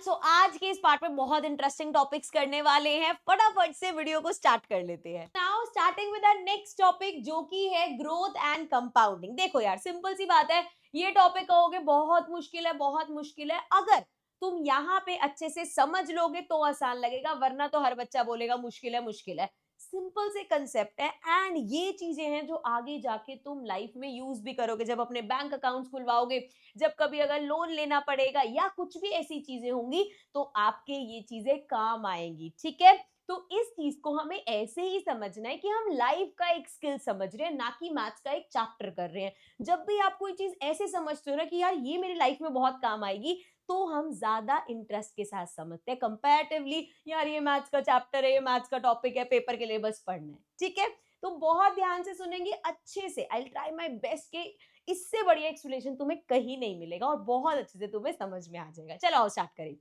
सो आज के इस पार्ट में बहुत इंटरेस्टिंग टॉपिक्स करने वाले हैं। फटाफट से वीडियो को स्टार्ट कर लेते हैं। Now starting with our next topic जो कि है ग्रोथ एंड कंपाउंडिंग। देखो यार, सिंपल सी बात है, ये टॉपिक कहोगे बहुत मुश्किल है, बहुत मुश्किल है। अगर तुम यहाँ पे अच्छे से समझ लोगे तो आसान लगेगा, वरना तो हर बच्चा बोलेगा मुश्किल है मुश्किल है। सिंपल से कंसेप्ट है एंड ये चीजें हैं जो आगे जाके तुम लाइफ में यूज भी करोगे। जब अपने बैंक अकाउंट्स खुलवाओगे, जब कभी अगर लोन लेना पड़ेगा या कुछ भी ऐसी चीजें होंगी, तो आपके ये चीजें काम आएंगी। ठीक है, तो इस चीज को हमें ऐसे ही समझना है कि हम लाइफ का एक स्किल समझ रहे हैं, ना कि मैथ्स का एक चैप्टर कर रहे हैं। जब भी आप कोई चीज ऐसे समझते हो ना कि यार ये मेरी लाइफ में बहुत काम आएगी, तो हम ज्यादा इंटरेस्ट के साथ समझते हैं कंपैरेटिवली। यार ये मैथ्स का चैप्टर है, ये मैथ्स का टॉपिक है, पेपर के लिए बस पढ़ना है। ठीक है, तो बहुत ध्यान से सुनेंगे अच्छे से। I will try my best के इससे बढ़िया एक्सप्लेनेशन तुम्हें कहीं नहीं मिलेगा और बहुत अच्छे से तुम्हें समझ में आ जाएगा। चलो आओ स्टार्ट करें।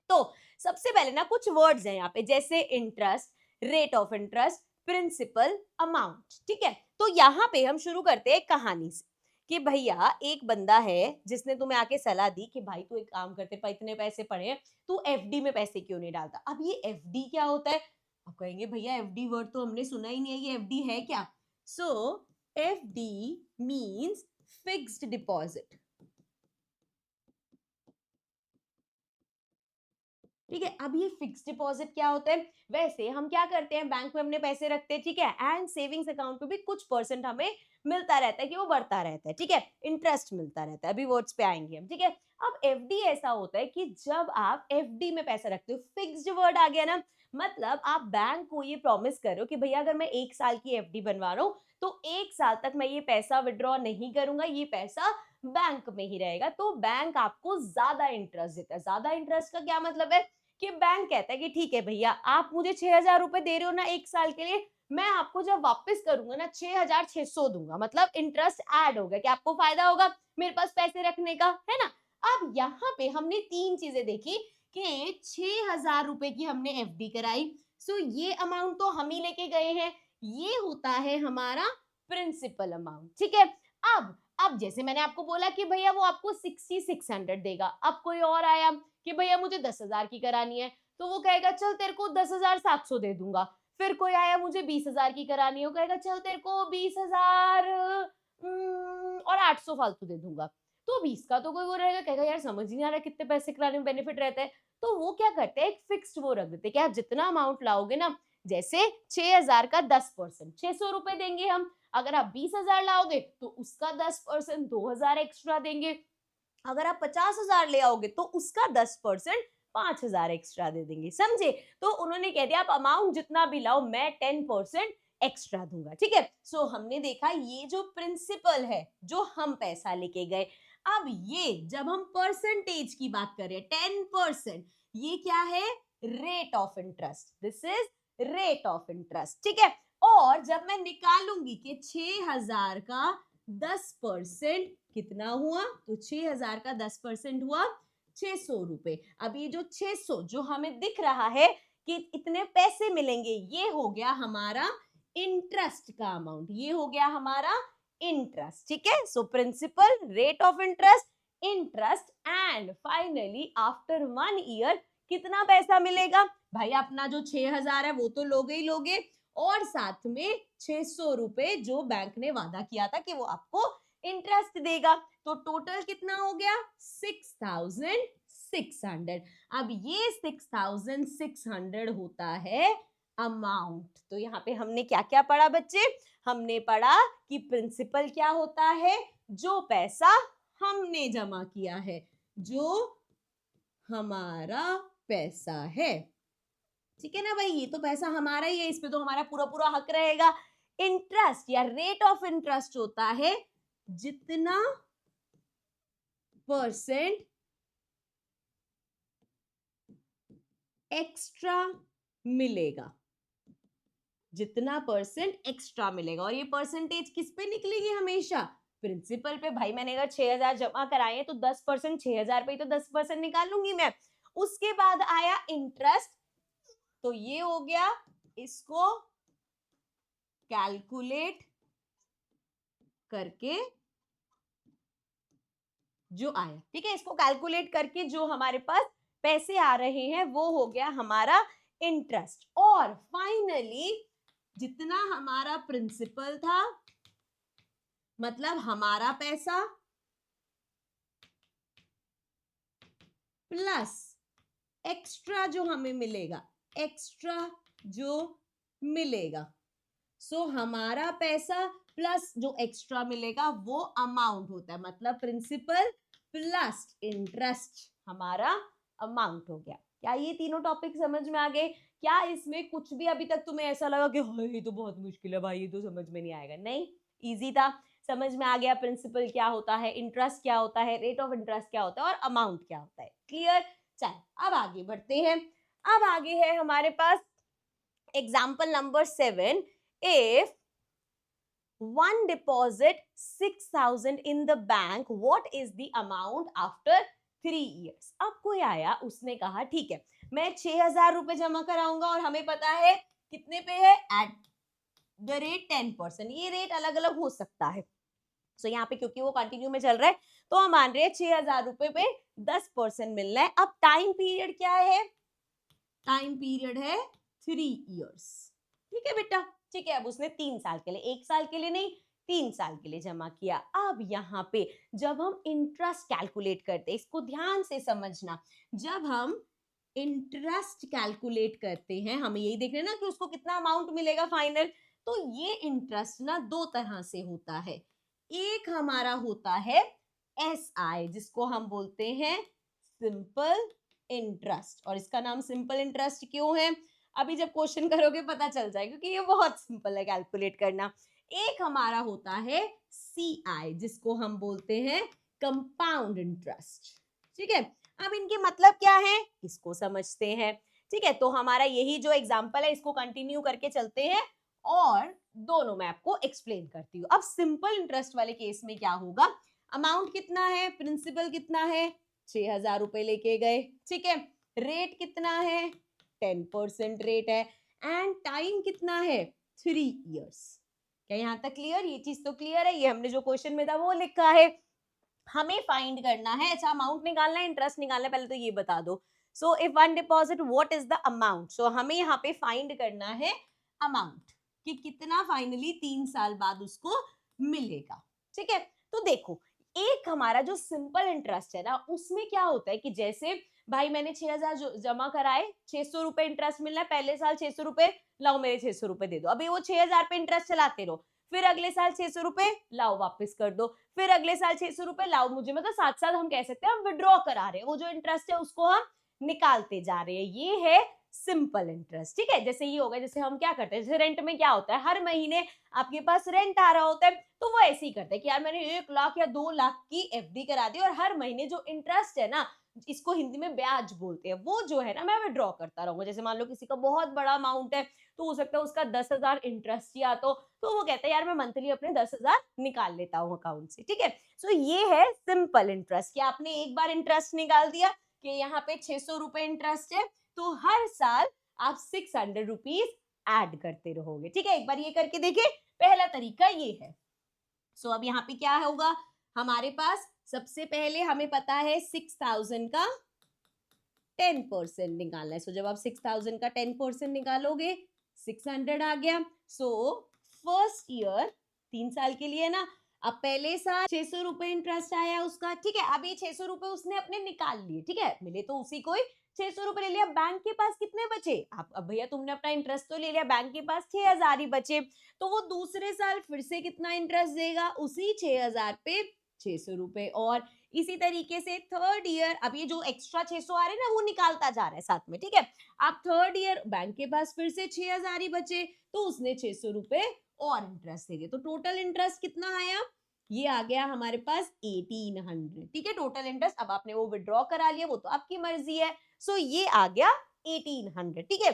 तो सबसे पहले ना कुछ वर्ड्स हैं यहाँ पे, जैसे interest, rate of interest, principal, amount. ठीक है, तो यहाँ पे हम शुरू करते हैं कहानी से कि भैया एक बंदा है जिसने तुम्हें आके सलाह दी कि भाई तू एक काम करते, इतने पैसे पड़े हैं, तू एफडी में पैसे क्यों नहीं डालता। अब ये एफडी क्या होता है? आप कहेंगे भैया एफडी वर्ड तो हमने सुना ही नहीं है, ये एफडी है क्या? सो एफडी मीन्स फिक्स्ड डिपॉजिट। ठीक है, अब ये फिक्स्ड डिपॉजिट क्या होता है? वैसे हम क्या करते हैं, बैंक में अपने पैसे रखते हैं, ठीक है, एंड सेविंग्स अकाउंट पे भी कुछ परसेंट हमें मिलता रहता है कि वो बढ़ता रहता है। ठीक है, इंटरेस्ट मिलता रहता है। अभी वर्ड्स पे आएंगे हम। ठीक है, अब एफडी ऐसा होता है कि जब आप एफडी में पैसा रखते हो, फिक्स्ड वर्ड आ गया ना, मतलब आप बैंक को ये प्रॉमिस कर रहे हो कि भैया अगर मैं 1 साल की एफडी बनवा रहा हूँ तो 1 साल तक मैं ये पैसा विड्रॉ नहीं करूंगा, ये पैसा बैंक में ही रहेगा। तो बैंक आपको ज्यादा इंटरेस्ट देता है। ज्यादा इंटरेस्ट का क्या मतलब है कि बैंक कहता है कि ठीक है भैया, आप मुझे 6,000 रुपए दे रहे हो ना 1 साल के लिए, मैं आपको जब वापस करूंगा ना 6,600 दूंगा। मतलब इंटरेस्ट ऐड हो गया कि आपको फायदा होगा मेरे पास पैसे रखने का, है ना। अब यहाँ पे हमने तीन चीजें देखी कि 6,000 रुपए की हमने एफडी कराई। सो ये अमाउंट तो हम ही लेके गए हैं, ये होता है हमारा प्रिंसिपल अमाउंट। ठीक है, अब जैसे मैंने आपको बोला कि भैया वो आपको 6600 देगा। अब कोई और आया कि भैया मुझे 10,000 की करानी है, तो वो कहेगा चल तेरे को 10,700 दे दूंगा। फिर कोई आया मुझे 20,000 की करानी है, वो कहेगा चल तेरे को 20,000 और 800 फालतू दे दूंगा। तो 20 का तो कोई वो रहेगा, कहेगा यार समझ ही नहीं आ रहा कितने पैसे कराने में बेनिफिट रहता है। तो वो क्या करते हैं, एक फिक्स्ड वो रख देते हैं कि आप जितना अमाउंट लाओगे ना, जैसे 6,000 का 10%, 600 रुपए देंगे हम। अगर आप 20,000 लाओगे तो उसका 10%, 2,000 एक्स्ट्रा देंगे। अगर आप 50,000 ले आओगे तो उसका 10%, 5,000 एक्स्ट्रा दे देंगे। समझे? तो उन्होंने कह दिया आप अमाउंट जितना भी लाओ मैं 10% एक्स्ट्रा दूंगा। ठीक है, सो हमने देखा ये जो प्रिंसिपल है, जो हम पैसा लेके गए। अब ये जब हम परसेंटेज की बात करें, 10%, ये क्या है? Rate of interest. This is rate of interest. ठीक है, और जब मैं निकालूंगी कि 6,000 का 10% कितना हुआ, तो 6,000 का 10% हुआ 600 रुपए। अब ये जो 600 जो हमें दिख रहा है कि इतने पैसे मिलेंगे, ये हो गया हमारा इंटरेस्ट का अमाउंट, ये हो गया हमारा इंटरेस्ट। ठीक है, so principal, rate of interest, interest and finally after 1 year कितना पैसा मिलेगा? भाई अपना जो 6,000 है वो तो लोगे ही लोगे, और साथ में 600 रुपए जो बैंक ने वादा किया था कि वो आपको इंटरेस्ट देगा। तो टोटल कितना हो गया? 6,600। अब ये 6,600 होता है अमाउंट। तो यहाँ पे हमने क्या क्या पढ़ा बच्चे? हमने पढ़ा कि प्रिंसिपल क्या होता है? जो पैसा हमने जमा किया है, जो हमारा पैसा है। ठीक है ना भाई, ये तो पैसा हमारा ही है, इस पे तो हमारा पूरा पूरा हक रहेगा। इंटरेस्ट या रेट ऑफ इंटरेस्ट होता है जितना परसेंट एक्स्ट्रा मिलेगा, जितना परसेंट एक्स्ट्रा मिलेगा। और ये परसेंटेज किस पे निकलेगी? हमेशा प्रिंसिपल पे। भाई मैंने अगर 6,000 जमा कराए हैं तो 10%, 6,000 पे ही तो 10% निकालूंगी मैं। उसके बाद आया इंटरेस्ट, तो ये हो गया, इसको कैलकुलेट करके जो आया। ठीक है, इसको कैलकुलेट करके जो हमारे पास पैसे आ रहे हैं वो हो गया हमारा इंटरेस्ट। और फाइनली जितना हमारा प्रिंसिपल था, मतलब हमारा पैसा प्लस एक्स्ट्रा जो हमें मिलेगा, एक्स्ट्रा जो मिलेगा, सो हमारा पैसा प्लस जो एक्स्ट्रा मिलेगा वो अमाउंट होता है, मतलब प्रिंसिपल प्लस इंटरेस्ट हमारा अमाउंट हो गया। क्या ये तीनों टॉपिक समझ में आ गए? क्या इसमें कुछ भी अभी तक तुम्हें ऐसा लगा कि हाँ ये तो बहुत मुश्किल है भाई, ये तो समझ में नहीं आएगा? नहीं, इजी था, समझ में आ गया प्रिंसिपल क्या होता है, इंटरेस्ट क्या होता है, रेट ऑफ इंटरेस्ट क्या होता है और अमाउंट क्या होता है। क्लियर? चल अब आगे बढ़ते हैं। अब आगे है हमारे पास example number 7। If one deposit 6,000 in the bank, what is the amount after 3 years? अब कोई आया, उसने कहा ठीक है मैं 6,000 रुपए जमा कराऊंगा और हमें पता है कितने पे है, एट द रेट 10%। ये रेट अलग अलग हो सकता है, सो यहाँ पे क्योंकि वो कंटिन्यू में चल रहा है तो हम मान रहे हैं 6,000 रुपए पे 10% मिल रहा है। अब टाइम पीरियड क्या है? टाइम पीरियड है 3 इयर्स। ठीक है बेटा, ठीक है। अब उसने 3 साल के लिए, 1 साल के लिए नहीं, 3 साल के लिए जमा किया। अब यहाँ पे जब हम इंटरेस्ट कैलकुलेट करते हैं, इसको ध्यान से समझना, जब हम इंटरेस्ट कैलकुलेट करते हैं हमें यही देखना है ना कि उसको कितना अमाउंट मिलेगा फाइनल। तो ये इंटरेस्ट ना दो तरह से होता है। एक हमारा होता है SI, जिसको हम बोलते हैं सिंपल इंटरेस्ट। और इसका नाम सिंपल इंटरेस्ट क्यों है, अभी जब क्वेश्चन करोगे पता चल जाएगा, क्योंकि ये बहुत सिंपल है कैलकुलेट करना। एक हमारा होता है CI, जिसको हम बोलते हैं कंपाउंड इंटरेस्ट। ठीक है, अब इनके मतलब क्या है इसको समझते हैं। ठीक है, तो हमारा यही जो एग्जांपल है इसको कंटिन्यू करके चलते हैं और दोनों मैं आपको एक्सप्लेन करती हूँ। अब सिंपल इंटरेस्ट वाले केस में क्या होगा, अमाउंट कितना है, प्रिंसिपल कितना है, 6,000 रुपए लेके गए। ठीक है, रेट कितना है, 10% रेट है, एंड टाइम कितना है, 3 इयर्स। क्या यहाँ तक क्लियर? ये चीज तो क्लियर है, ये हमने जो क्वेश्चन में था वो लिखा है। हमें फाइंड करना है, अच्छा अमाउंट निकालना है, इंटरेस्ट निकालना है, पहले तो ये बता दो। So if one deposit what is the amount, so हमें यहाँ पे फाइंड करना है अमाउंट कि कितना फाइनली 3 साल बाद उसको मिलेगा। ठीक है, तो देखो एक हमारा जो सिंपल इंटरेस्ट है ना, उसमें क्या होता है कि जैसे भाई मैंने 6,000 जमा कराए, 600 रुपए इंटरेस्ट मिलना है, पहले साल 600 रुपए, लाओ मेरे 600 रुपए दे दो। अभी वो 6,000 पे इंटरेस्ट चलाते रहो, फिर अगले साल 600 रुपए लाओ वापस कर दो, फिर अगले साल 600 रुपए लाओ मुझे, मतलब साथ साथ हम कह सकते हैं हम विड्रॉ करा रहे हैं, वो जो इंटरेस्ट है उसको हम निकालते जा रहे हैं। ये है सिंपल इंटरेस्ट। ठीक है, जैसे ये होगा, जैसे हम क्या करते हैं, जैसे रेंट में क्या होता है, हर महीने आपके पास रेंट आ रहा होता है, तो वो ऐसे ही करते हैं कि यार मैंने 1 लाख या 2 लाख की FD करा दी और हर महीने जो इंटरेस्ट है ना, इसको हिंदी में ब्याज बोलते हैं, वो जो है ना मैं विड्रॉ करता रहूंगा। जैसे मान लो किसी का बहुत बड़ा अमाउंट है, तो हो सकता है उसका 10,000 इंटरेस्ट या तो वो कहता है यार मैं मंथली अपने 10,000 निकाल लेता हूँ अकाउंट से। ठीक है, सो ये है सिंपल इंटरेस्ट, कि आपने एक बार इंटरेस्ट निकाल दिया कि यहाँ पे 600 रुपए इंटरेस्ट है, तो हर साल आप 600 रुपीज ऐड करते रहोगे। ठीक है, एक बार ये करके देखिए, पहला तरीका ये है। सो अब यहाँ पे क्या होगा, हमारे पास सबसे पहले हमें पता है 6,000 का 10% निकालना है। सो जब आप 6,000 का 10% निकालोगे 600 आ गया। सो फर्स्ट ईयर 3 साल के लिए ना, अब पहले साल 600 रुपए इंटरेस्ट आया उसका। ठीक है, अब ये 600 रुपए उसने अपने निकाल लिए, ठीक है, मिले तो उसी को ही 600 रुपए ले लिया। बैंक के पास कितने बचे, आप अब भैया तुमने अपना इंटरेस्ट तो ले लिया, बैंक के पास 6,000 ही बचे, तो वो दूसरे साल फिर से कितना इंटरेस्ट देगा, उसी 6,000 पे 600 रुपए। और इसी तरीके से थर्ड ईयर, अब ये जो एक्स्ट्रा 600 आ रहे हैं ना वो निकालता जा रहा है साथ में। ठीक है, अब थर्ड ईयर बैंक के पास फिर से 6,000 ही बचे, तो उसने 600 रुपए और इंटरेस्ट दे दिया, तो टोटल इंटरेस्ट कितना आया, ये आ गया हमारे पास 1800। ठीक है, टोटल इंटरेस्ट, अब आपने वो विड्रॉ करा लिया, वो तो आपकी मर्जी है। सो ये आ गया 1800। ठीक है,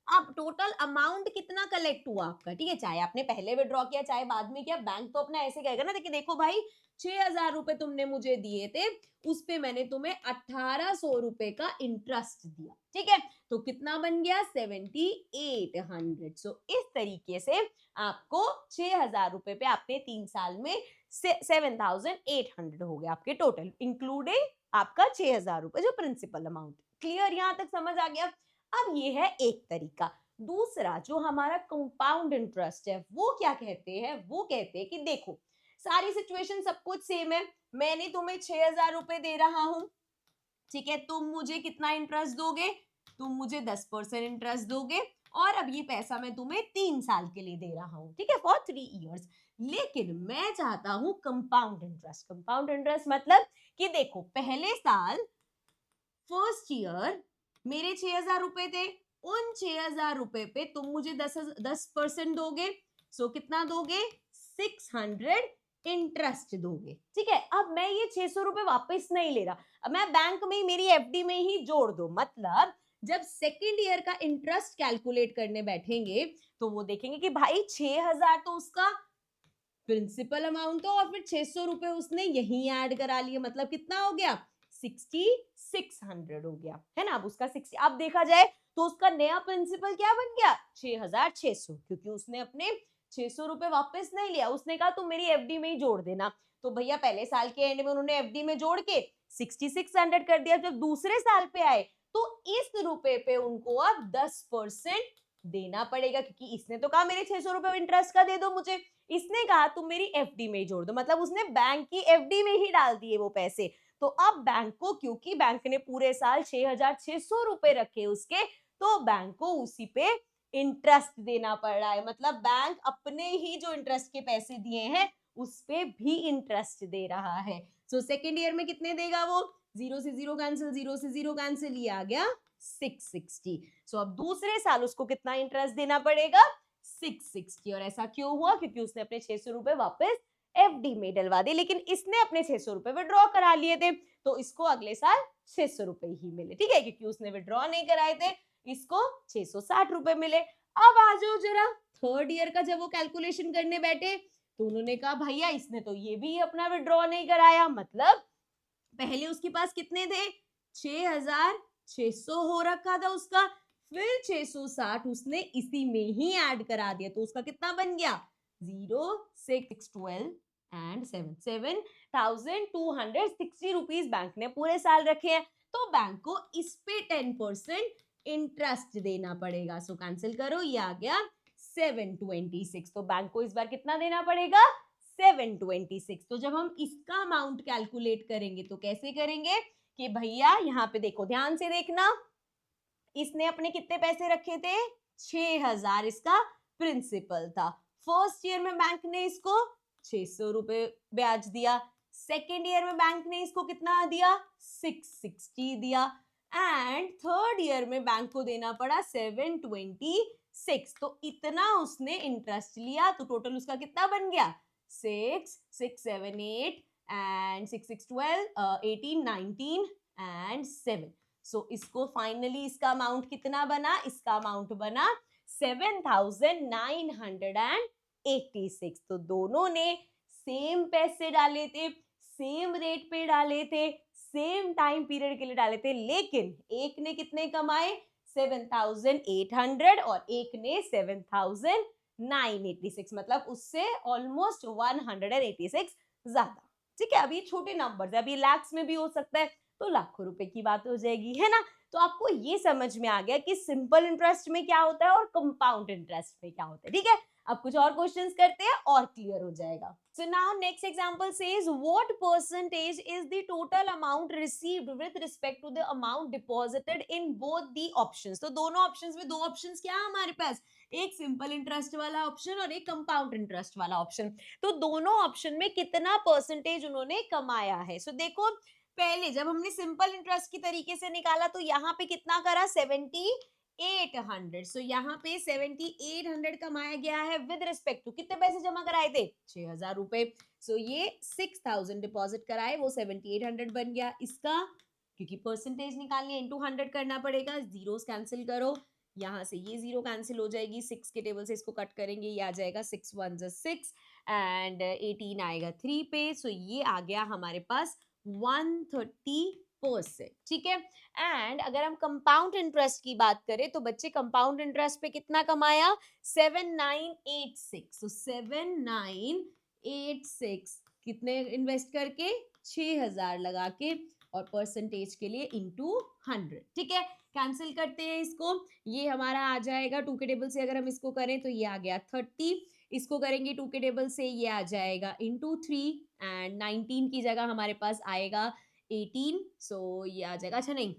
अब टोटल अमाउंट कितना कलेक्ट हुआ आपका, ठीक है, चाहे आपने पहले विड्रॉ किया चाहे बाद में किया, बैंक तो अपना ऐसे कहेगा ना, देखिए देखो भाई 6,000 रुपए तुमने मुझे दिए थे, उस पे मैंने तुम्हें 1,800 रुपए का इंटरेस्ट दिया। ठीक है, तो कितना बन गया 7,800। सो इस तरीके से आपको 6,000 रुपए पे आपने 3 साल में 7,800 हो गया आपके टोटल, इंक्लूडिंग आपका 6,000 रुपए जो प्रिंसिपल अमाउंट। क्लियर, यहां तक समझ आ गया। अब ये है एक तरीका। दूसरा जो हमारा कंपाउंड इंटरेस्ट है वो क्या कहते हैं, वो कहते हैं कि देखो सारी सिचुएशन सब कुछ सेम है, मैंने तुम्हें 6,000 रुपए दे रहा हूं, ठीक है, तुम मुझे कितना इंटरेस्ट दोगे, तुम मुझे 10% इंटरेस्ट दोगे, और अब ये पैसा मैं तुम्हें 3 साल के लिए दे रहा हूं, ठीक है, फॉर 3 years। लेकिन मैं चाहता हूं कंपाउंड इंटरेस्ट। कंपाउंड इंटरेस्ट मतलब कि देखो पहले साल फर्स्ट ईयर मेरे 6,000 रुपए थे, उन 6,000 रुपए पे तुम मुझे 10% दोगे, सो कितना दोगे, 600 इंटरेस्ट दोगे, ठीक है। अब मैं ये 600 रुपए वापस नहीं ले रहा, अब मैं बैंक में मेरी एफडी में ही जोड़ दो। मतलब जब सेकेंड ईयर का इंटरेस्ट कैलकुलेट करने बैठेंगे तो वो देखेंगे कि भाई 6,000 तो उसका प्रिंसिपल अमाउंट था और फिर 600 रुपए उसने यही ऐड करा लिए, मतलब कितना हो गया, 6,600 हो गया, है ना। अब उसका 60, अब देखा जाए तो उसका नया प्रिंसिपल क्या बन गया, 6,600, क्योंकि उसने अपने 600 रुपए वापस नहीं लिया, उसने कहा तुम मेरी एफडी में ही जोड़ देना। तो भैया पहले साल के एंड में उन्होंने एफडी में जोड़ के 6,600 कर दिया। जब दूसरे साल पे आए तो इस रुपए पे उनको अब 10% देना पड़ेगा, क्योंकि इसने तो कहा मेरे 600 रुपए इंटरेस्ट का दे दो मुझे, इसने कहा तुम मेरी एफडी में ही जोड़ दो, मतलब उसने बैंक की एफडी में ही डाल दिए वो पैसे। तो अब बैंक को, क्योंकि बैंक ने पूरे साल 6,600 रुपए रखे उसके, तो बैंक को उसी पे इंटरेस्ट देना पड़ रहा है। मतलब बैंक अपने ही जो इंटरेस्ट के पैसे दिए हैं उस पे भी इंटरेस्ट दे रहा है। सो सेकेंड ईयर में कितने देगा वो, 0 से 0 कैंसिल, 0 से 0 कैंसिल, ये आ गया 660। सो अब दूसरे साल उसको कितना इंटरेस्ट देना पड़ेगा, 660। और ऐसा क्यों हुआ, क्योंकि उसने अपने 600 रुपए वापस एफडी में डलवा दिए, लेकिन इसने अपने 600 रुपए विड्रॉ करा लिए थे, तो इसको अगले साल 600 रुपए ही मिले, ठीक है, क्योंकि उसने विड्रॉ नहीं कराए थे, इसको 660 रुपए मिले। अब आ जाओ जरा थर्ड ईयर का, जब वो कैलकुलेशन करने बैठे तो उन्होंने कहा भैया इसने तो ये भी अपना विड्रॉ नहीं कराया, मतलब पहले उसके पास कितने थे, 6,600 हो रखा था उसका, फिर 660 उसने इसी में ही ऐड करा दिया, तो उसका कितना बन गया, 0 6 12 एंड 7 7,260 रुपीज बैंक ने पूरे साल रखे हैं। तो बैंक को इस पे 10% इंटरेस्ट देना पड़ेगा। सो कैंसिल करो, ये आ गया 726। तो बैंक को इस बार कितना देना पड़ेगा, 726। तो जब हम इसका अमाउंट कैलकुलेट करेंगे तो कैसे करेंगे कि भैया यहाँ पे देखो, ध्यान से देखना, इसने अपने कितने पैसे रखे थे, 6,000 इसका प्रिंसिपल था। फर्स्ट ईयर में बैंक ने इसको 600 रुपए ब्याज दिया, सेकेंड ईयर में बैंक ने इसको कितना दिया, 660 दिया, एंड थर्ड ईयर में बैंक को देना पड़ा 726। तो इतना उसने इंटरेस्ट लिया, तो टोटल उसका कितना बन गया, 6 6 7 8 एंड 6 6 12 18 19 एंड 7। सो इसको फाइनली इसका अमाउंट कितना बना, इसका अमाउंट बना 7,986। तो दोनों ने सेम पैसे डाले थे, सेम रेट पे डाले थे, सेम टाइम पीरियड के लिए डाले थे, लेकिन एक ने कितने कमाए, 7,800 और एक ने 7,986, मतलब उससे ऑलमोस्ट 186 ज्यादा, ठीक है। अब ये छोटे नंबर है, अब ये लैक्स में भी हो सकता है, तो लाखों रुपए की बात हो जाएगी, है ना। तो आपको ये समझ में आ गया कि सिंपल इंटरेस्ट में क्या होता है और कंपाउंड इंटरेस्ट में क्या होता है, ठीक है। अब कुछ और क्वेश्चंस करते हैं और क्लियर हो जाएगा। So now next example says what percentage is the total amount received with respect to the amount deposited in both the options. तो दोनों ऑप्शंस में, दो ऑप्शंस क्या है हमारे पास, एक सिंपल इंटरेस्ट वाला ऑप्शन और एक कंपाउंड इंटरेस्ट वाला ऑप्शन। तो दोनों ऑप्शन में कितना परसेंटेज उन्होंने कमाया है। सो देखो, पहले जब हमने सिंपल इंटरेस्ट की तरीके से निकाला तो यहाँ पे कितना करा, 7,800। सो यहाँ पे 7,800 कमाया गया है विद रिस्पेक्ट टू कितने पैसे जमा कराए थे, 6,000 रुपए। सो ये 6,000 डिपॉजिट कराए, वो 7,800 बन गया इसका, क्योंकि परसेंटेज निकालनी है, इंटू 100 करना पड़ेगा, जीरोस कैंसिल करो, यहाँ से ये जीरो कैंसिल हो जाएगी, 6 के टेबल से इसको कट करेंगे, ये आ जाएगा 6 1 6 एंड 18 आएगा 3 पे। सो ये आ गया हमारे पास 130%, ठीक है। एंड अगर हम कंपाउंड इंटरेस्ट की बात करें तो बच्चे कंपाउंड इंटरेस्ट पे कितना कमाया, 7,986। सो 7,986 कितने इन्वेस्ट करके 6,000 लगा के और परसेंटेज के लिए इंटू 100, ठीक है। कैंसिल करते हैं इसको, ये हमारा आ जाएगा 2 के टेबल से अगर हम इसको करें तो ये आ गया 30, इसको करेंगे 2 के टेबल से ये आ जाएगा इंटू 3 एंड 19 की जगह हमारे पास आएगा 18, सो ये आ जाएगा, अच्छा नहीं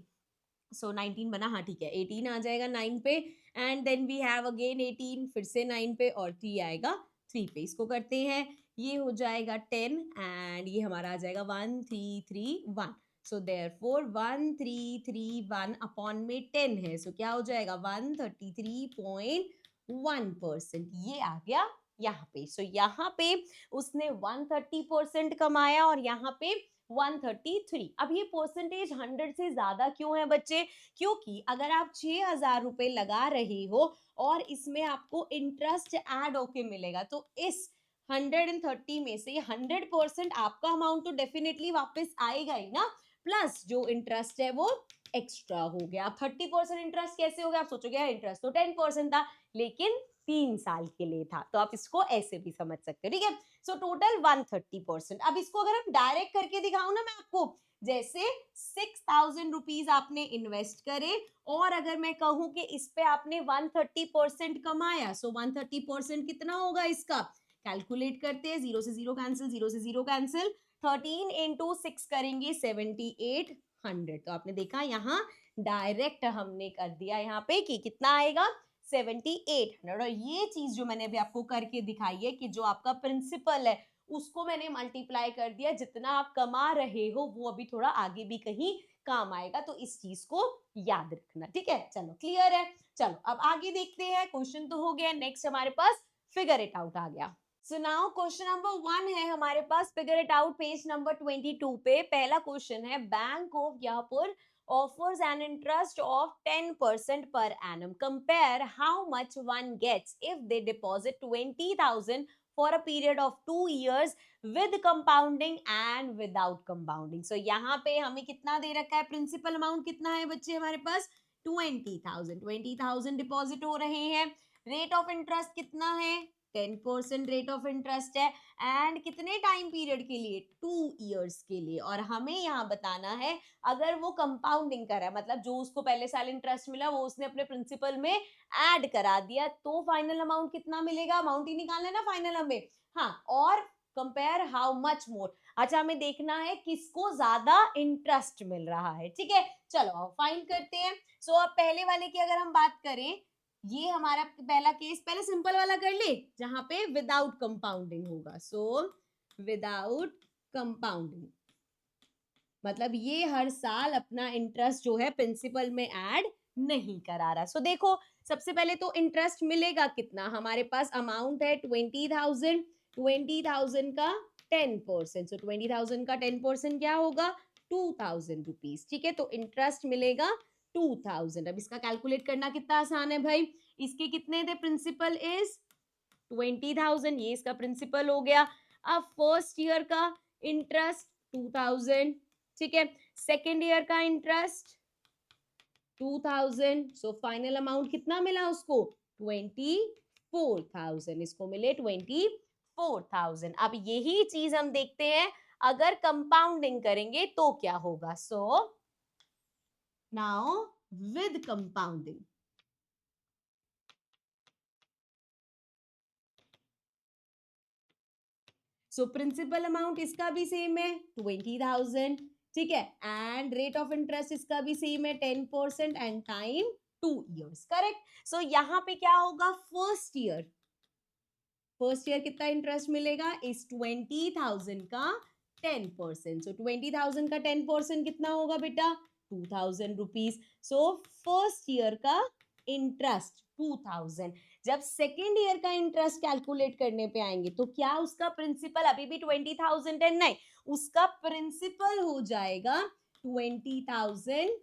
सो 19 बना, हाँ ठीक है 18 आ जाएगा 9 पे and then we have again 18 फिर से 9 पे और 3 आएगा 3 पे, इसको करते हैं ये हो जाएगा 10 एंड ये हमारा आ जाएगा 1331, सो देयरफॉर 1331 अपॉन में 10 है, सो क्या हो जाएगा 133.1%, ये आ गया यहाँ पे। सो यहाँ पे उसने 130% कमाया और यहाँ पे 133। अब ये परसेंटेज 100 से ज्यादा क्यों है बच्चे? क्योंकि अगर आप 6,000 रुपए लगा रहे हो और इसमें आपको इंटरेस्ट ऐड होके मिलेगा तो इस 130 में से 100% आपका अमाउंट तो डेफिनेटली वापस आएगा ही ना, प्लस जो इंटरेस्ट है वो एक्स्ट्रा हो गया। अब 30% इंटरेस्ट कैसे हो गया? आप सोचोगे इंटरेस्ट तो 10% था लेकिन 3 साल के लिए था, तो आप इसको ऐसे भी समझ सकते हो, ठीक है। So total 130%। अब इसको अगर हम डायरेक्ट करके दिखाऊं ना मैं आपको, जैसे 6,000 रुपीज आपने इन्वेस्ट करे और अगर मैं कहूं कि इस पे आपने 130% कमाया, सो 130% कितना होगा इसका? कैलकुलेट करते हैं, 0 से 0 कैंसिल, 0 से 0 कैंसिल, 13 इंटू 6 करेंगे 7800। तो आपने देखा यहाँ डायरेक्ट हमने कर दिया यहाँ पे कि कितना आएगा 7800, और ये चीज जो मैंने अभी आपको करके दिखाई है कि जो आपका प्रिंसिपल है उसको मैंने मल्टीप्लाई कर दिया, जितना आप कमा रहे हो वो अभी थोड़ा आगे भी कहीं काम आएगा, तो इस चीज को याद रखना, ठीक है। चलो क्लियर है, चलो अब आगे देखते हैं। क्वेश्चन तो हो गया, नेक्स्ट हमारे पास फिगर इट आउट आ गया। सो नाउ क्वेश्चन नंबर 1 है हमारे पास, figure it out page number 22 पे। पहला क्वेश्चन है, bank of Jaipur offers an interest of 10% per annum. Compare how much one gets if they deposit 20,000 for a period of 2 years with compounding and without compounding. So यहाँ पे हमें कितना दे रखा है? Principal amount कितना है बच्चे हमारे पास? 20,000 डिपॉजिट हो रहे हैं। रेट ऑफ इंटरेस्ट कितना है? 10% रेट ऑफ इंटरेस्ट है एंड कितने टाइम पीरियड के लिए? 2 इयर्स के लिए। और हमें यहाँ बताना है अगर वो कंपाउंडिंग कर रहा है, मतलब जो उसको पहले साल इंटरेस्ट मिला वो उसने अपने प्रिंसिपल में ऐड करा दिया, तो फाइनल अमाउंट कितना मिलेगा? अमाउंट ही निकालना है ना फाइनल हमें, हाँ। और कंपेयर हाउ मच मोर, अच्छा हमें देखना है किसको ज्यादा इंटरेस्ट मिल रहा है, ठीक है। चलो फाइंड करते हैं। सो अब पहले वाले की अगर हम बात करें, ये हमारा पहला केस, पहले सिंपल वाला कर ले जहां पे विदाउट कंपाउंडिंग होगा। सो विदाउट कंपाउंडिंग मतलब ये हर साल अपना इंटरेस्ट जो है प्रिंसिपल में ऐड नहीं करा रहा। सो देखो सबसे पहले तो इंटरेस्ट मिलेगा कितना? हमारे पास अमाउंट है 20,000, 20,000 का 10%, सो 20,000 का 10% क्या होगा? 2,000 रुपीज, ठीक है। तो इंटरेस्ट मिलेगा 2,000। अब इसका कैलकुलेट करना कितना आसान है भाई, इसके कितने थे? प्रिंसिपल इज 20,000, ये इसका प्रिंसिपल हो गया। अब फर्स्ट ईयर का इंटरेस्ट 2,000, ठीक है। सेकेंड ईयर का इंटरेस्ट 2,000, सो फाइनल अमाउंट कितना मिला उसको? 24,000, इसको मिले 24,000। अब यही चीज हम देखते हैं अगर कंपाउंडिंग करेंगे तो क्या होगा। So now with compounding, so principal amount इसका भी सेम है 20,000, ठीक है। एंड रेट ऑफ इंटरेस्ट इसका भी सेम है 10% एंड टाइम 2 इयर्स, करेक्ट। सो यहाँ पे क्या होगा? फर्स्ट ईयर कितना इंटरेस्ट मिलेगा? इस 20,000 का 10%, सो 20,000 का 10% कितना होगा बेटा? 2,000 रुपीज। सो फर्स्ट ईयर का इंटरेस्ट 2,000। जब सेकेंड ईयर का इंटरेस्ट कैलकुलेट करने पे आएंगे तो क्या उसका प्रिंसिपल अभी भी 20,000 है? नहीं, उसका प्रिंसिपल हो जाएगा 20,000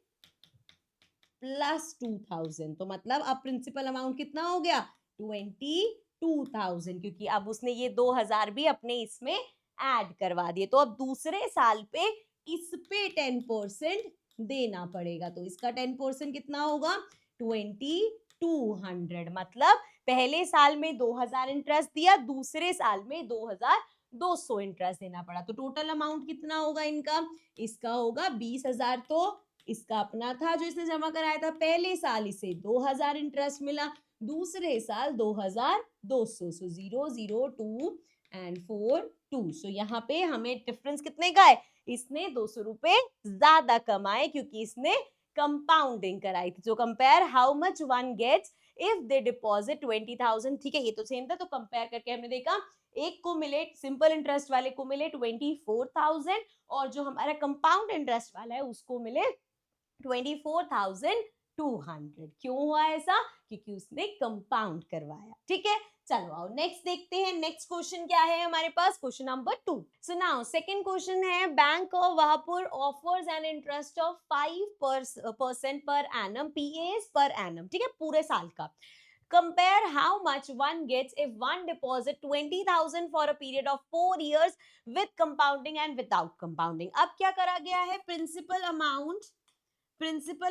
प्लस 2,000। तो मतलब अब प्रिंसिपल अमाउंट कितना हो गया? 22,000, क्योंकि अब उसने ये 2,000 भी अपने इसमें ऐड करवा दिए। तो अब दूसरे साल पे इस पे 10% देना पड़ेगा। तो इसका 10% कितना होगा? 2,200। मतलब पहले साल में 2,000 इंटरेस्ट दिया, दूसरे साल में 2,200 200 इंटरेस्ट देना पड़ा। तो टोटल अमाउंट कितना होगा इनका, इसका होगा 20,000। तो इसका अपना था जो इसने जमा कराया था, पहले साल इसे 2,000 इंटरेस्ट मिला, दूसरे साल 2,200। सो 0 0 2 एंड 4 2। सो यहाँ पे हमें डिफरेंस कितने का है, इसने 200 रुपए ज्यादा कमाए क्योंकि इसने कंपाउंडिंग कराई थी। So compare how much one gets if they deposit 20,000। ठीक है, ये तो सेम था, तो कंपेयर करके हमने देखा एक को मिले, सिंपल इंटरेस्ट वाले को मिले 24,000 और जो हमारा कंपाउंड इंटरेस्ट वाला है उसको मिले 24,200। क्यों हुआ ऐसा, क्योंकि उसने कंपाउंड करवाया। ठीक है, चलो आओ नेक्स्ट देखते हैं। नेक्स्ट क्वेश्चन क्या है हमारे पास, question number 2। So now second question है, बैंक ऑफ वहापुर offers an interest of 5% per annum, PS per annum. ठीक है, पूरे साल का। Compare how much one gets if one deposit 20,000 for a period of 4 years with compounding and without compounding। अब क्या करा गया है, प्रिंसिपल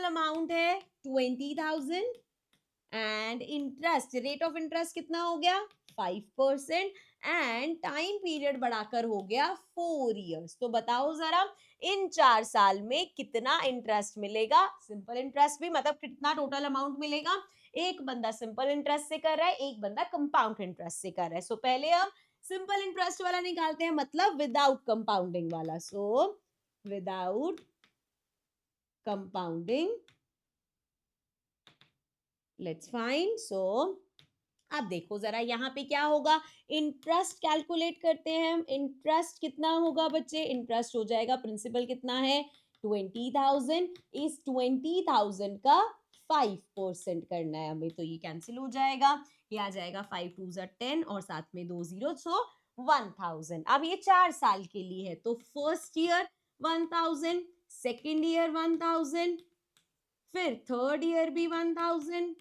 अमाउंट है 20,000 and interest, rate of interest कितना हो गया 5% एंड टाइम पीरियड बढ़ाकर हो गया 4 इयर्स। तो बताओ जरा इन 4 साल में कितना इंटरेस्ट मिलेगा, सिंपल इंटरेस्ट भी, मतलब कितना टोटल अमाउंट मिलेगा। एक बंदा सिंपल इंटरेस्ट से कर रहा है, एक बंदा कंपाउंड इंटरेस्ट से कर रहा है। सो पहले हम सिंपल इंटरेस्ट वाला निकालते हैं, मतलब विदाउट कंपाउंडिंग वाला। सो without compounding, let's find. So अब देखो जरा यहाँ पे क्या होगा, इंटरेस्ट कैलकुलेट करते हैं हम। इंटरेस्ट कितना होगा बच्चे, इंटरेस्ट हो जाएगा, प्रिंसिपल कितना है 20,000, इस 20,000 का 5% करना है हमें, तो ये कैंसिल हो जाएगा, ये आ जाएगा 5 2 10 और साथ में 2 0, सो 1,000। अब ये 4 साल के लिए है, तो फर्स्ट ईयर 1,000, सेकेंड ईयर 1,000, फिर थर्ड ईयर भी 1,000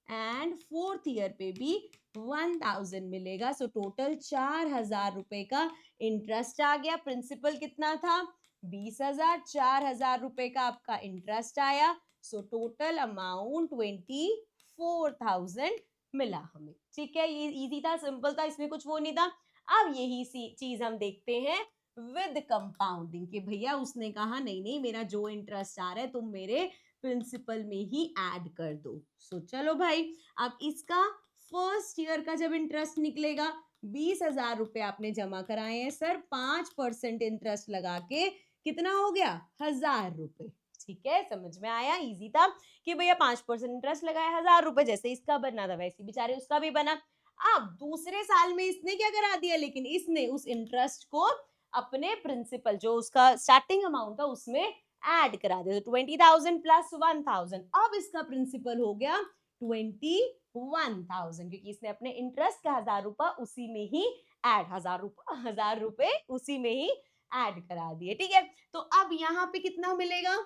एंड फोर्थ ईयर पे भी 1,000 मिलेगा। सो टोटल 4,000 रुपए का इंटरेस्ट आ गया। प्रिंसिपल कितना था 20,000, 4,000 रुपए का आपका इंटरेस्ट आया। सो टोटल अमाउंट 24,000 मिला हमें। ठीक है, ये इजी था, सिंपल था, इसमें कुछ वो नहीं था। अब यही चीज हम देखते हैं विद कंपाउंडिंग, कि भैया उसने कहा नहीं नहीं, मेरा जो इंटरेस्ट आ रहा है तुम मेरे प्रिंसिपल में ही ऐड कर दो। सो चलो भाई, अब इसका फर्स्ट ईयर का जब इंटरेस्ट निकलेगा, 20,000 रुपए आपने जमा कराए हैं सर, 5% इंटरेस्ट लगा के कितना हो गया 1,000 रुपए। ठीक है, समझ में आया, इजी था कि भैया 5% इंटरेस्ट लगाया 1,000 रुपए, जैसे इसका बनना था वैसे बेचारे उसका भी बना। अब दूसरे साल में इसने क्या करा दिया, लेकिन इसने उस इंटरेस्ट को अपने प्रिंसिपल जो उसका स्टार्टिंग अमाउंट था उसमें ऐड करा दे। तो 20,000 प्लस 1,000, अब इसका प्रिंसिपल हो गया 21,000, क्योंकि इसने अपने इंटरेस्ट का 1,000 रुपए उसी में ही ऐड, 1,000 रुपए उसी में ही ऐड करा दिए। ठीक है, तो अब यहाँ पे कितना मिलेगा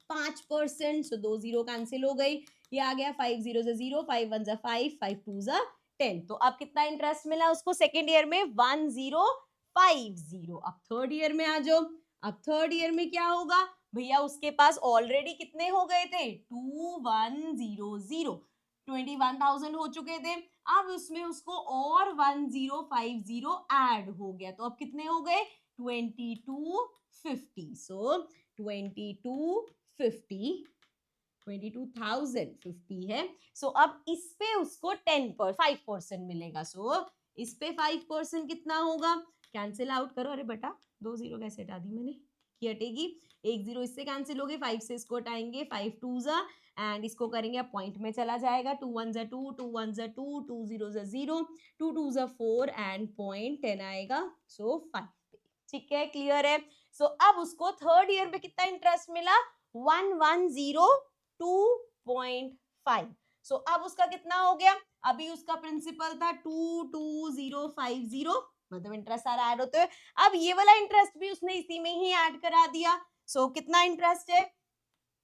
5%। सो 2 0 कैंसिल हो गई, ये आ गया 5 0 से 0, 5 1 जा 5, 5 2 जा 10। तो अब कितना इंटरेस्ट मिला उसको सेकेंड ईयर में 1,050। अब थर्ड ईयर में आ जाओ। अब थर्ड ईयर में क्या होगा भैया, उसके पास ऑलरेडी कितने हो गए थे 2,100, 21,000 हो चुके थे। अब उसमें उसको और 1,050 ऐड हो गया, तो अब कितने हो गए 2,250। सो 22,050 है। सो अब इस पे उसको 5% मिलेगा। सो इस पे 5% कितना होगा, कैंसिल आउट करो। अरे बेटा 2 0 कैसे हटा दी मैंने, ये हटेगी, 1 0 इससे कैंसिल हो गई, 5 से इसको हटाएंगे, 5 2 जा एंड इसको करेंगे, अब पॉइंट में चला जाएगा, 2 1 जा 2, 2 1 जा 2, 2 0 जा 0, 2 2 जा 4 एंड पॉइंट 10 आएगा। सो 5 पे। ठीक है, क्लियर है। सो अब उसको थर्ड ईयर में कितना इंटरेस्ट मिला 1,102.5। सो अब उसका कितना हो गया, अभी उसका प्रिंसिपल था 2,2050, मतलब इंटरेस्ट सारा ऐड होते हुए, अब ये वाला इंटरेस्ट भी उसने इसी में ही ऐड करा दिया। सो कितना इंटरेस्ट है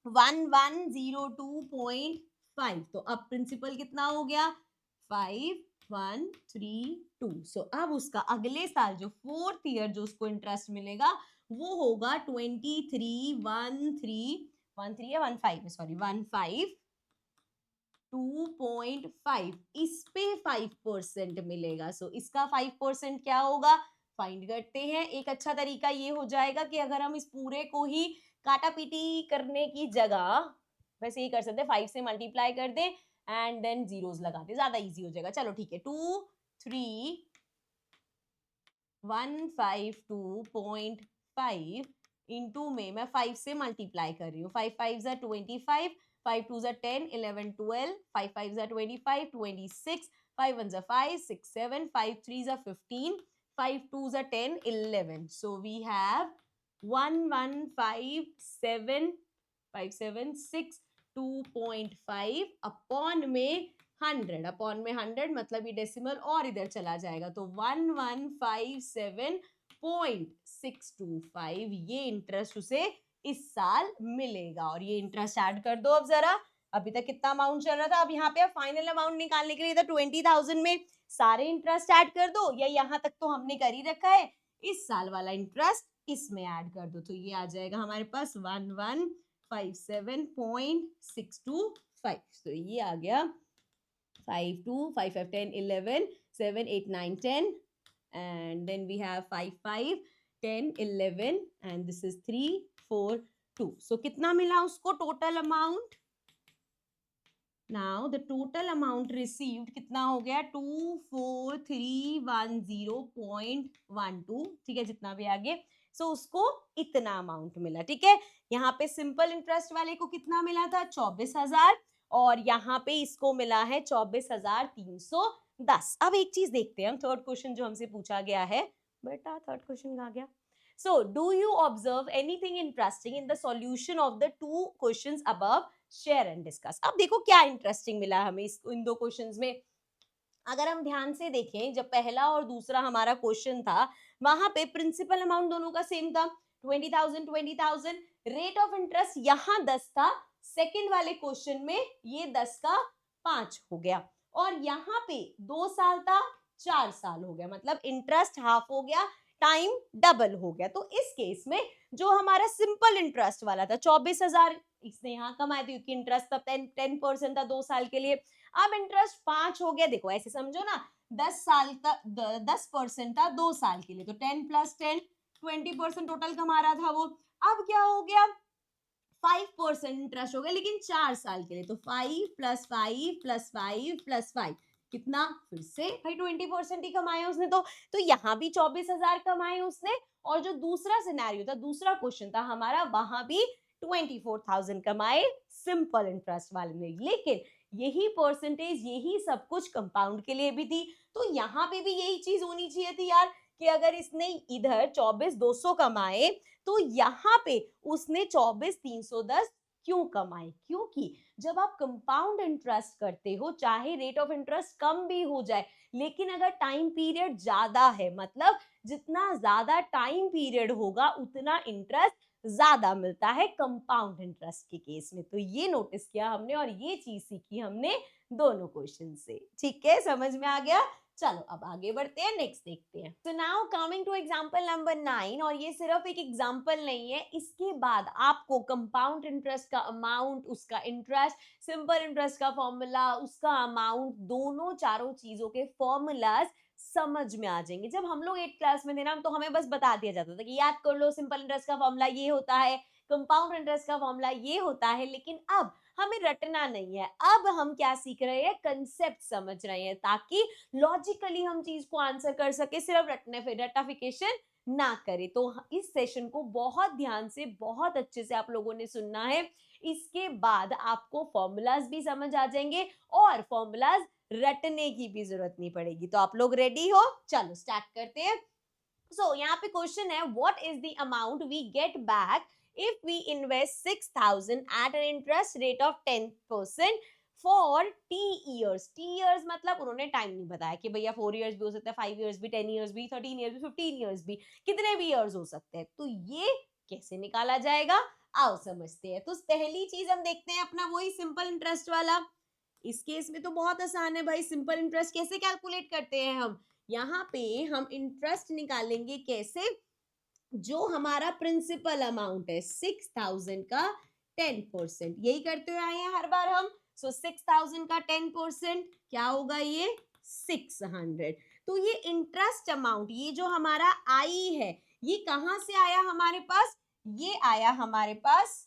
1,102.5। तो अब प्रिंसिपल कितना हो गया 5,132। सो अब उसका अगले साल जो फोर्थ ईयर जो उसको इंटरेस्ट मिलेगा वो होगा 23,131 या 15 सॉरी 15 2.5, इस पे 5% मिलेगा। सो इसका 5% क्या होगा, फाइंड करते हैं। एक अच्छा तरीका ये हो जाएगा कि अगर हम इस पूरे को ही काटा पीटी करने की जगह वैसे ये कर सकते हैं, 5 से मल्टीप्लाई कर दें एंड देन जीरोस लगा दें, ज्यादा इजी हो जाएगा। चलो ठीक है, 23152.5 इंटू में मैं 5 से मल्टीप्लाई कर रही हूँ। 5 5 जा 25, 5 2 जा 10, 11 12, 5 5 जा 25, 26, 5 1 जा 5 6 7, 5 3 जा 15, 5 2 जा 10, 11। So we have 1157576 अपॉन में 100, अपॉन में 100 मतलब ये डेसिमल और इधर चला जाएगा, तो 1157.625 ये इंटरेस्ट उसे इस साल मिलेगा। और ये इंटरेस्ट ऐड कर दो अब जरा, अभी तक कितना अमाउंट चल रहा था, अब यहाँ पे आप फाइनल अमाउंट निकालने के लिए इधर 20,000 में सारे इंटरेस्ट ऐड कर दो, या यहाँ तक तो हमने कर ही रखा है, इस साल वाला इंटरेस्ट इसमें ऐड कर दो, तो ये आ जाएगा हमारे पास 1157.625। तो ये आ गया 5 2 5 5 10 11 7 8 9 10 and then we have 5 5 10 11 and this is 3 4 2। so कितना मिला उसको total amount, now the total amount received कितना हो गया 24310.12, ठीक है, जितना भी आगे। सो उसको इतना अमाउंट मिला, ठीक है। यहाँ पे सिंपल इंटरेस्ट वाले को कितना मिला था 24,000 और यहाँ पे इसको मिला है 24,310। अब एक चीज देखते हैं हम, थर्ड क्वेश्चन जो हमसे पूछा गया है, बेटा थर्ड क्वेश्चन कहाँ गया। So, do you observe anything interesting in the solution of the two questions above? Share and discuss. अब देखो क्या इंटरेस्टिंग मिला हमें इन दो क्वेश्चंस में। अगर हम ध्यान से देखें, जब पहला और दूसरा हमारा क्वेश्चन था, वहां पे प्रिंसिपल अमाउंट दोनों का सेम था 20,000 20,000, रेट ऑफ इंटरेस्ट यहाँ 10 था, सेकंड वाले क्वेश्चन में ये 10 का 5 हो गया, और यहाँ पे 2 साल था 4 साल हो गया, मतलब इंटरेस्ट हाफ हो गया, टाइम डबल हो गया। तो इस केस में जो हमारा सिंपल इंटरेस्ट वाला था 24,000 इसने यहाँ कमाए थे, क्योंकि इंटरेस्ट तब 10% था 2 साल के लिए। अब इंटरेस्ट 5 हो गया, देखो ऐसे समझो ना, 10 साल का 10% था 2 साल के लिए, तो 10 + 10 20% टोटल कमा रहा था वो। अब क्या हो गया 5% इंटरेस्ट हो गया, लेकिन 4 साल के लिए, तो 5 + 5 + 5 + 5 कितना, फिर से भाई 20% ही कमाया उसने। तो यहाँ भी 24,000 कमाए उसने, और जो दूसरा सिनेरियो था, दूसरा क्वेश्चन था हमारा, वहां भी 24,000 कमाए सिंपल इंटरेस्ट वाले ने। लेकिन यही परसेंटेज, यही सब कुछ कंपाउंड के लिए भी थी, तो यहाँ पे भी यही चीज होनी चाहिए थी यार, कि अगर इसने इधर 24,200 कमाए, तो यहाँ पे उसने 24,310 क्यों कमाए, क्योंकि जब आप कंपाउंड इंटरेस्ट करते हो, चाहे रेट ऑफ इंटरेस्ट कम भी हो जाए, लेकिन अगर टाइम पीरियड ज्यादा है, मतलब जितना ज्यादा टाइम पीरियड होगा उतना इंटरेस्ट ज्यादा मिलता है कंपाउंड इंटरेस्ट के केस में। तो ये नोटिस किया हमने और ये चीज सीखी हमने दोनों क्वेश्चन से, ठीक है, समझ में आ गया। चलो अब आगे बढ़ते हैं, नेक्स्ट देखते हैं। So now coming two example number 9, और ये सिर्फ एक एग्जांपल नहीं है, इसके बाद आपको कंपाउंड इंटरेस्ट का अमाउंट, उसका इंटरेस्ट, सिंपल इंटरेस्ट का फॉर्मूला, उसका अमाउंट, दोनों चारों चीजों के फॉर्मूलाज समझ में आ जाएंगे। जब हम लोग 8th क्लास में थे ना, तो हमें बस बता दिया जाता था कि याद कर लो, सिंपल इंटरेस्ट का फॉर्मूला ये होता है, कंपाउंड इंटरेस्ट का फॉर्मूला ये होता है, लेकिन अब हमें रटना नहीं है। अब हम क्या सीख रहे हैं, कंसेप्ट समझ रहे हैं, ताकि लॉजिकली हम चीज को आंसर कर सके, सिर्फ रटने फिर रटाफिकेशन ना करे। तो इस सेशन को बहुत ध्यान से, बहुत अच्छे से आप लोगों ने सुनना है। इसके बाद आपको फॉर्मूलाज भी समझ आ जाएंगे और फॉर्मूलाज रटने की भी जरूरत नहीं पड़ेगी। तो आप लोग रेडी हो, चलो स्टार्ट करते हैं। सो यहाँ पे क्वेश्चन है, what is the amount we get back if we invest 6,000 at an interest rate of 10% for T years। T years मतलब उन्होंने टाइम नहीं बताया कि भैया 4 years भी हो सकता है, 5 years भी, 10 years भी, 13 years भी, 15 years भी, कितने भी years हो सकते हैं। तो ये कैसे निकाला जाएगा, आओ समझते हैं। तो पहली चीज हम देखते हैं अपना वही सिंपल इंटरेस्ट वाला। इस केस में तो बहुत आसान है भाई, सिंपल इंटरेस्ट कैसे कैलकुलेट करते हैं हम, यहाँ पे हम इंटरेस्ट निकालेंगे कैसे, जो हमारा प्रिंसिपल अमाउंट है 6,000 का 10%, यही करते हुए आए हैं हर बार हम। सो 6000 का 10% क्या होगा, ये 600। तो ये इंटरेस्ट अमाउंट, ये जो हमारा आई है, ये कहां से आया हमारे पास, ये आया हमारे पास,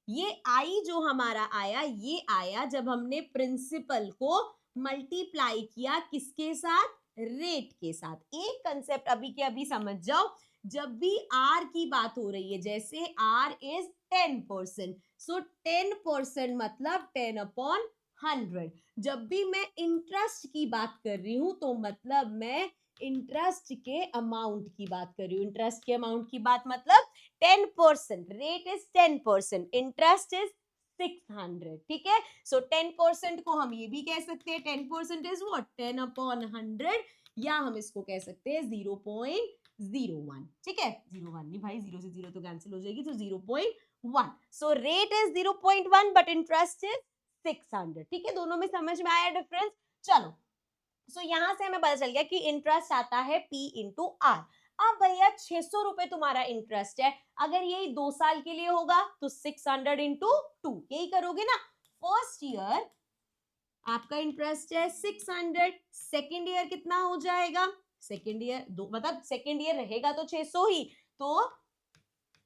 ये आई जो हमारा आया, ये आया जब हमने प्रिंसिपल को मल्टीप्लाई किया किसके साथ, रेट के साथ। एक कंसेप्ट अभी के अभी समझ जाओ, जब भी आर की बात हो रही है, जैसे आर इज 10%, सो 10% मतलब 10/100। जब भी मैं इंटरेस्ट की बात कर रही हूं तो मतलब मैं इंटरेस्ट के अमाउंट की बात कर रही हूँ। इंटरेस्ट के अमाउंट की बात मतलब 10%, रेट इज 10%, इंटरेस्ट इज 600, ठीक है। सो 10% को हम ये भी कह सकते हैं 10% इज व्हाट, 10/100, या हम इसको कह सकते हैं 0.01, ठीक है। 0.1 नहीं भाई, 0 से 0 तो कैंसिल हो जाएगी, तो 0.1। So rate is 0.1 but interest is 600, ठीक है। दोनों में समझ में आया डिफरेंस। चलो, सो यहां से हमें पता चल गया कि इंटरेस्ट आता है P इंटू आर। अब भैया 600 रुपए तुम्हारा इंटरेस्ट है, अगर यही 2 साल के लिए होगा तो 600 इंटू 2, यही करोगे ना। फर्स्ट ईयर आपका इंटरेस्ट है 600, सेकेंड ईयर कितना हो जाएगा, सेकेंड ईयर दो, मतलब सेकेंड ईयर रहेगा तो 600 ही, तो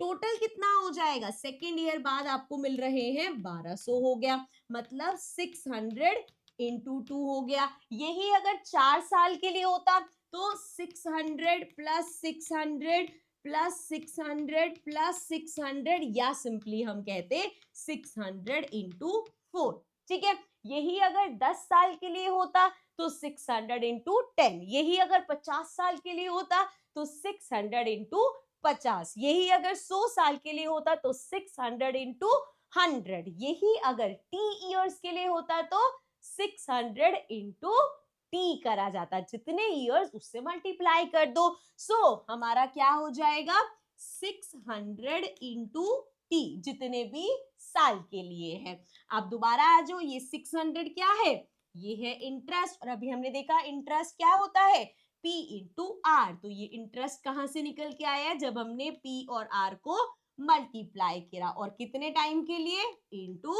टोटल कितना हो जाएगा, सेकेंड ईयर बाद आपको मिल रहे हैं 1200 हो गया, मतलब 600 इंटू 2 हो गया। यही अगर 4 साल के लिए होता तो 600 प्लस 600 प्लस 600 प्लस 600, या सिंपली हम कहते 600 इंटू 4, ठीक है। यही अगर 10 साल के लिए होता तो 600 इंटू 10, यही अगर 50 साल के लिए होता तो 600 इंटू 50, यही अगर 100 साल के लिए होता तो 600 इंटू 100, यही अगर टी इयर्स के लिए होता तो 600 इंटू टी करा जाता, जितने इयर्स उससे मल्टीप्लाई कर दो। सो हमारा क्या हो जाएगा, 600 इंटू टी, जितने भी साल के लिए है। अब दोबारा आ जाओ, ये 600 क्या है, ये है इंटरेस्ट, और अभी हमने देखा इंटरेस्ट क्या होता है, P इंटू आर। तो ये इंटरेस्ट कहां से निकल के आया, जब हमने P और R को मल्टीप्लाई किया, और कितने टाइम के लिए, इंटू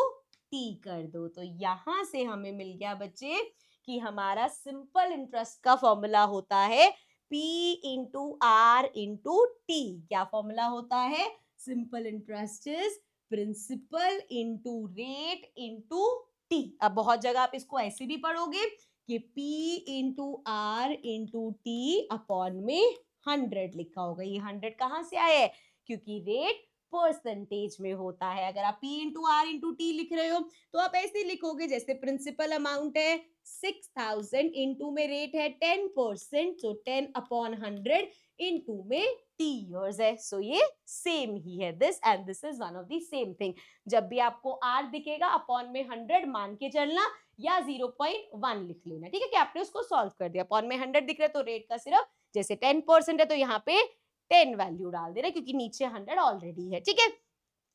T कर दो। तो यहां से हमें मिल गया बच्चे कि हमारा सिंपल इंटरेस्ट का फॉर्मूला होता है P into R into T. क्या फॉर्मूला होता है, simple interest is principal into rate into T. अब बहुत जगह आप इसको ऐसे भी पढ़ोगे कि P into R into T upon में 100 लिखा होगा। ये 100 कहां से आया है, क्योंकि रेट परसेंटेज में होता है। अगर आप P into R into T लिख रहे हो तो आप ऐसे लिखोगे, जैसे प्रिंसिपल अमाउंट है 6000, इंटू में रेट है 10%, सो 10/100 इंटू में टी इयर्स है। सो ये सेम ही है, this and this is one of the same thing. जब भी आपको आर दिखेगा अपॉन में 100 मान के चलना, या 0.1 लिख लेना, ठीक है, कि आपने उसको सॉल्व कर दिया। अपॉन में 100 दिख रहा है तो रेट का सिर्फ जैसे 10% है तो यहाँ पे 10 वैल्यू डाल दे रहे, क्योंकि नीचे 100 ऑलरेडी है, ठीक है।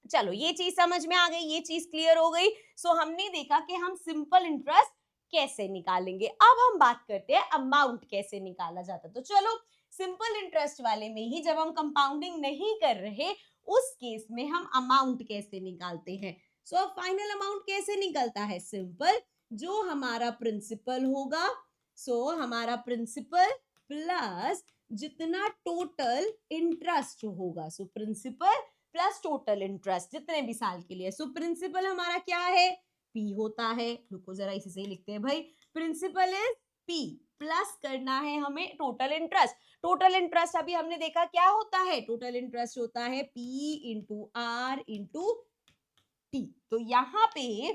चलो, ये चीज समझ में आ गई, ये चीज क्लियर हो गई। सो हमने देखा कि हम सिंपल इंटरेस्ट कैसे निकालेंगे। अब हम बात करते हैं अमाउंट कैसे निकाला जाता। तो चलो, सिंपल इंटरेस्ट वाले में ही जब हम कंपाउंडिंग नहीं कर रहे, उस केस में हम अमाउंट कैसे निकालते हैं। सो फाइनल अमाउंट कैसे निकलता है, सिंपल, जो हमारा प्रिंसिपल होगा, सो हमारा प्रिंसिपल प्लस जितना टोटल इंटरेस्ट होगा, so principal plus total interest जितने भी साल के लिए। सो प्रिंसिपल हमारा क्या है, P होता है, रुको जरा इसे सही लिखते हैं भाई, प्रिंसिपल इज P, प्लस करना है हमें टोटल इंटरेस्ट। टोटल इंटरेस्ट अभी हमने देखा क्या होता है, टोटल इंटरेस्ट होता है P into R into T. तो यहाँ पे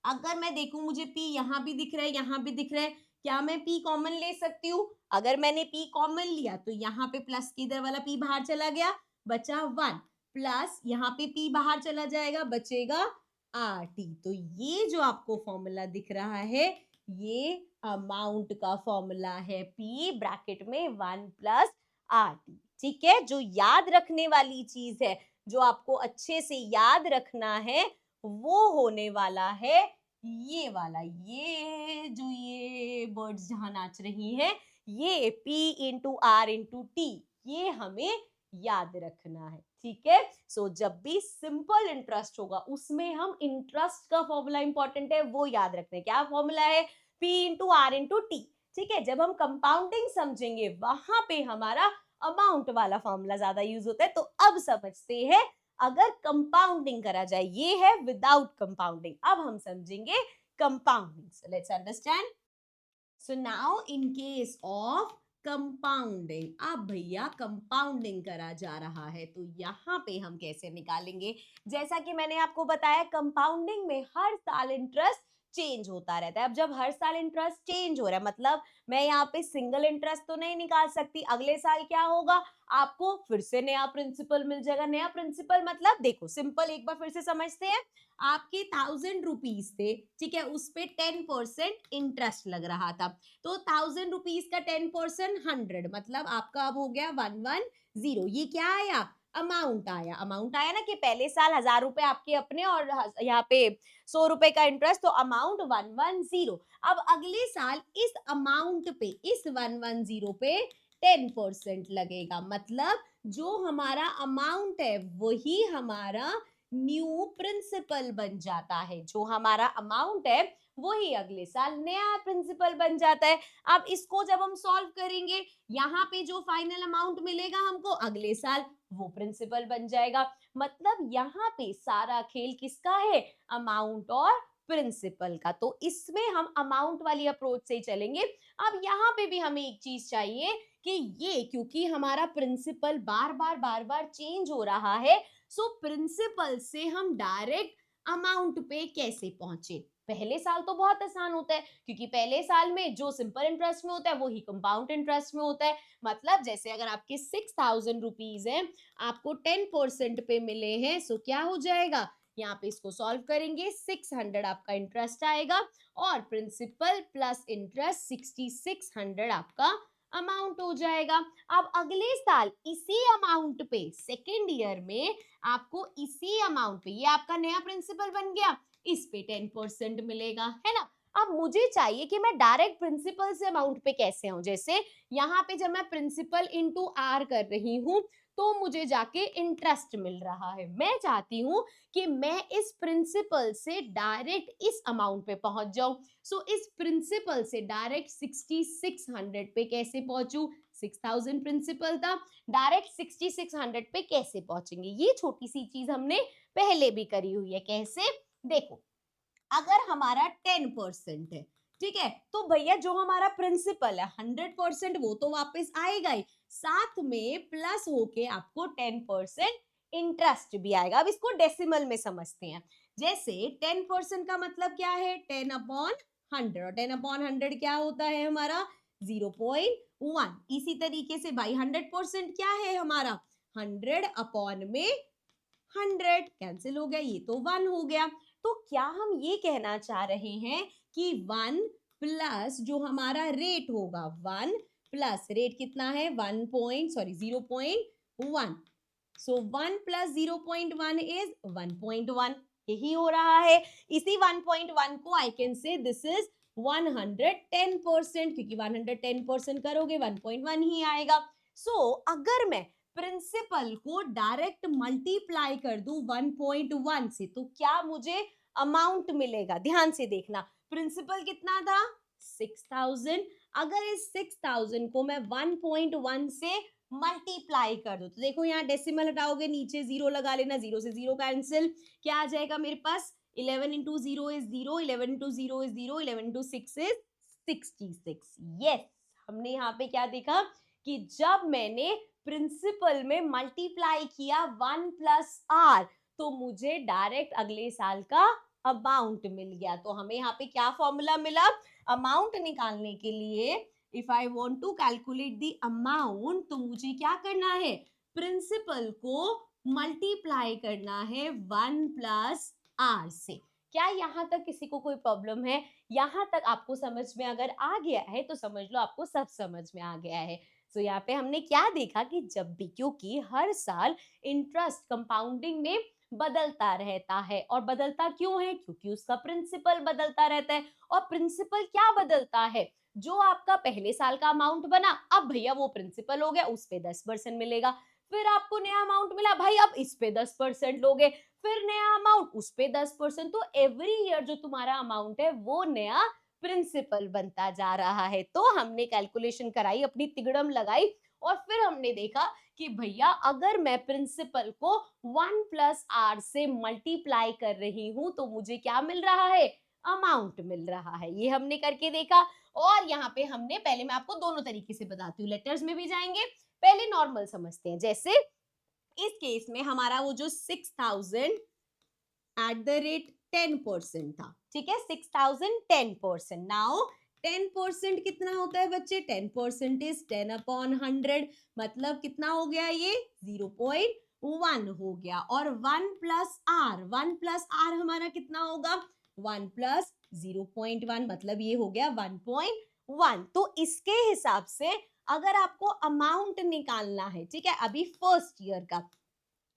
अगर मैं देखूं, मुझे P यहाँ भी दिख रहा है, यहाँ भी दिख रहा है, क्या मैं P कॉमन ले सकती हूँ। अगर मैंने P कॉमन लिया तो यहाँ पे प्लस के इधर वाला P बाहर चला गया, बचा 1, प्लस यहाँ पे P बाहर चला जाएगा, बचेगा RT। तो ये जो आपको फॉर्मूला दिख रहा है, ये अमाउंट का फॉर्मूला है, P ब्रैकेट में 1 प्लस RT, ठीक है। जो याद रखने वाली चीज है, जो आपको अच्छे से याद रखना है, वो होने वाला है ये वाला, ये जो ये बर्ड्स जहां नाच रही हैं, ये P into R into T, ये हमें याद रखना है, ठीक है। सो जब भी सिंपल इंटरेस्ट होगा उसमें हम इंटरेस्ट का फॉर्मूला इंपॉर्टेंट है वो याद रखते हैं। क्या फॉर्मूला है? P into R into T. ठीक है, जब हम कंपाउंडिंग समझेंगे वहां पे हमारा अमाउंट वाला फॉर्मूला ज्यादा यूज होता है। तो अब समझते हैं अगर कंपाउंडिंग करा जाए, ये है विदाउट कंपाउंडिंग, अब हम समझेंगे compounding. So let's understand. So now in case of compounding, अब भैया कंपाउंडिंग करा जा रहा है तो यहाँ पे हम कैसे निकालेंगे? जैसा कि मैंने आपको बताया कंपाउंडिंग में हर साल इंटरेस्ट चेंज होता रहता है। अब जब हर साल इंटरेस्ट चेंज हो रहा है मतलब मैं यहाँ पे सिंगल इंटरेस्ट तो नहीं निकाल सकती। अगले साल क्या होगा, आपको फिर से नया प्रिंसिपल मिल जाएगा। नया प्रिंसिपल मतलब देखो सिंपल, एक बार फिर से समझते हैं। आपके 1000 रुपीज थे, ठीक है, उस पे 10% इंटरेस्ट लग रहा था। तो 1000 रुपीज का 10% 100, मतलब आपका अब हो गया 110। ये क्या आया? अमाउंट आया। अमाउंट आया ना कि पहले साल 1000 रुपए आपके अपने और यहाँ पे 100 रुपए का इंटरेस्ट, तो अमाउंट 110। अब अगले साल इस अमाउंट पे, इस 110 पे 10% लगेगा, मतलब जो हमारा अमाउंट है वही हमारा न्यू प्रिंसिपल बन जाता है। जो हमारा अमाउंट है वही अगले साल नया प्रिंसिपल बन जाता है। अब इसको जब हम सॉल्व करेंगे, यहाँ पे जो फाइनल अमाउंट मिलेगा हमको अगले साल वो प्रिंसिपल बन जाएगा। मतलब यहाँ पे सारा खेल किसका है? अमाउंट और प्रिंसिपल का। तो इसमें हम अमाउंट वाली अप्रोच से ही चलेंगे। अब यहाँ पे भी हमें एक चीज चाहिए कि ये क्योंकि हमारा प्रिंसिपल बार बार चेंज हो रहा है, सो प्रिंसिपल से हम डायरेक्ट अमाउंट पे कैसे पहुंचे? पहले साल तो बहुत आसान होता है क्योंकि पहले साल में जो सिंपल इंटरेस्ट में होता है वही कंपाउंड इंटरेस्ट में होता है। मतलब जैसे अगर आपके 6000 रुपीज है, आपको 10% पे मिले हैं, सो क्या हो जाएगा? यहाँ पे इसको सॉल्व करेंगे, 600 आपका इंटरेस्ट आएगा और प्रिंसिपल प्लस इंटरेस्ट 6600 आपका अमाउंट हो जाएगा। अब अगले साल इसी अमाउंट पे सेकेंड ईयर में आपको इसी अमाउंट पे, ये आपका नया प्रिंसिपल बन गया, इस पे 10% मिलेगा, है ना। अब मुझे चाहिए कि मैं डायरेक्ट प्रिंसिपल से अमाउंट पे कैसे आऊं। जैसे यहाँ पे जब मैं प्रिंसिपल इंटू आर कर रही हूं तो मुझे जाके इंटरेस्ट मिल रहा है। मैं चाहती हूं कि मैं इस प्रिंसिपल से डायरेक्ट इस अमाउंट पे पहुंच जाऊं। सो इस प्रिंसिपल से डायरेक्ट 6600 पे कैसे पहुंचू? 6000 प्रिंसिपल था, डायरेक्ट 6600 पे कैसे पहुंचेंगे? ये छोटी सी चीज हमने पहले भी करी हुई है। कैसे? देखो, अगर हमारा 10% है, ठीक है, तो भैया जो हमारा प्रिंसिपल है 100% वो तो वापस आएगा ही, साथ में प्लस होके आपको 10% इंटरेस्ट भी आएगा। अब इसको डेसिमल में समझते हैं। जैसे 10% का मतलब क्या है? 10/100, और 10/100 क्या होता है हमारा? 0.1। इसी तरीके से भाई 100% क्या है हमारा? 100/100 कैंसिल हो गया, ये तो 1 हो गया। तो क्या हम ये कहना चाह रहे हैं कि 1 प्लस जो हमारा रेट होगा, 1 प्लस रेट कितना है? 0.1, सो 1 प्लस 0.1 इज 1.1, यही हो रहा है। इसी 1.1 को I can say this is 110%, क्योंकि 110% करोगे 1.1 ही आएगा। सो अगर मैं प्रिंसिपल को डायरेक्ट मल्टीप्लाई कर दूं 1.1 से, तो क्या मुझे अमाउंट मिलेगा? ध्यान से देखना, प्रिंसिपल कितना था? 6000। अगर इस 6000 को मैं 1.1 से मल्टीप्लाई कर दो तो देखो यहाँ डेसिमल हटाओगे, नीचे जीरो लगा लेना, जीरो से जीरो कैंसिल, क्या आ जाएगा मेरे पास? 11 into zero is zero, 11 into zero is zero, 11 into six is 66। Yes, हमने यहाँ पे क्या देखा कि जब मैंने प्रिंसिपल में मल्टीप्लाई किया 1 प्लस आर, तो मुझे डायरेक्ट अगले साल का अमाउंट मिल गया। तो हमें यहाँ पे क्या फॉर्मूला मिला? अमाउंट निकालने के लिए if I want to calculate the amount, तो मुझे क्या करना है? प्रिंसिपल को मल्टीप्लाई करना है 1 प्लस आर से। क्या यहाँ तक किसी को कोई प्रॉब्लम है? यहाँ तक आपको समझ में अगर आ गया है तो समझ लो आपको सब समझ में आ गया है। तो यहाँ पे हमने क्या देखा कि जब भी, क्योंकि हर साल इंटरेस्ट कंपाउंडिंग में बदलता रहता है, और बदलता क्यों है? क्योंकि उसका प्रिंसिपल बदलता रहता है। और प्रिंसिपल क्या बदलता है? जो आपका पहले साल का अमाउंट बना, अब भैया वो प्रिंसिपल हो गया, उस पे 10% मिलेगा। फिर आपको नया अमाउंट मिला, भाई अब इस पे 10% लोगे, फिर नया अमाउंट उस पे 10%, तो एवरी ईयर जो तुम्हारा अमाउंट है वो नया प्रिंसिपल बनता जा रहा है। तो हमने कैलकुलेशन कराई, अपनी तिगड़म लगाई, और फिर हमने देखा कि भैया अगर मैं प्रिंसिपल को 1 + r से मल्टीप्लाई कर रही हूं तो मुझे क्या मिल रहा है, अमाउंट मिल रहा है। ये हमने करके देखा। और यहाँ पे हमने, पहले मैं आपको दोनों तरीके से बताती हूँ, लेटर्स में भी जाएंगे, पहले नॉर्मल समझते हैं। जैसे इस केस में हमारा वो जो 6000 एट द रेट 10% था, ठीक है, 6000 10%। नाउ 10% कितना होता है बच्चे, 10% इज 10/100, मतलब कितना हो गया ये 0.1 हो गया। और 1 + r हमारा कितना होगा, 1 + 0.1, मतलब ये हो गया 1.1। तो इसके हिसाब से अगर आपको अमाउंट निकालना है, ठीक है, अभी फर्स्ट ईयर का,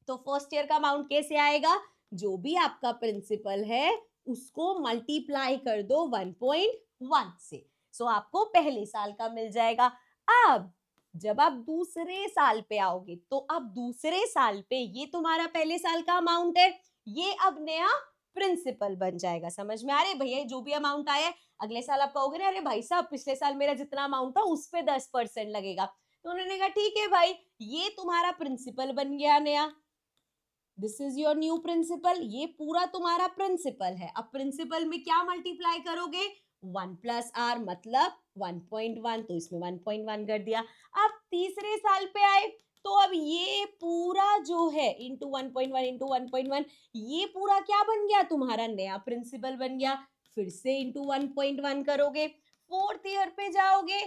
तो फर्स्ट ईयर का अमाउंट कैसे आएगा, जो भी आपका प्रिंसिपल है उसको मल्टीप्लाई कर दो 1.1 से, सो आपको पहले साल का मिल जाएगा। अब जब आप दूसरे साल पे आओगे तो अब दूसरे साल पे ये तुम्हारा पहले साल का अमाउंट है, ये अब नया प्रिंसिपल बन जाएगा। समझ में आ रही है भैया, जो भी अमाउंट आया है अगले साल आप कहोगे ना, अरे भाई साहब पिछले साल मेरा जितना अमाउंट था उस पे 10% लगेगा, तो उन्होंने कहा ठीक है भाई, ये तुम्हारा प्रिंसिपल बन गया नया, this is your new principal, ये पूरा तुम्हारा प्रिंसिपल है। अब प्रिंसिपल में क्या मल्टीप्लाई करोगे, 1 + r, मतलब 1.1, तो इसमें 1.1 कर दिया। अब तीसरे साल पे आए तो अब ये पूरा जो है इंटू 1.1 इंटू 1.1, ये पूरा क्या बन गया, तुम्हारा नया प्रिंसिपल बन गया। फिर से इंटू 1.1 करोगे। फोर्थ ईयर पे जाओगे,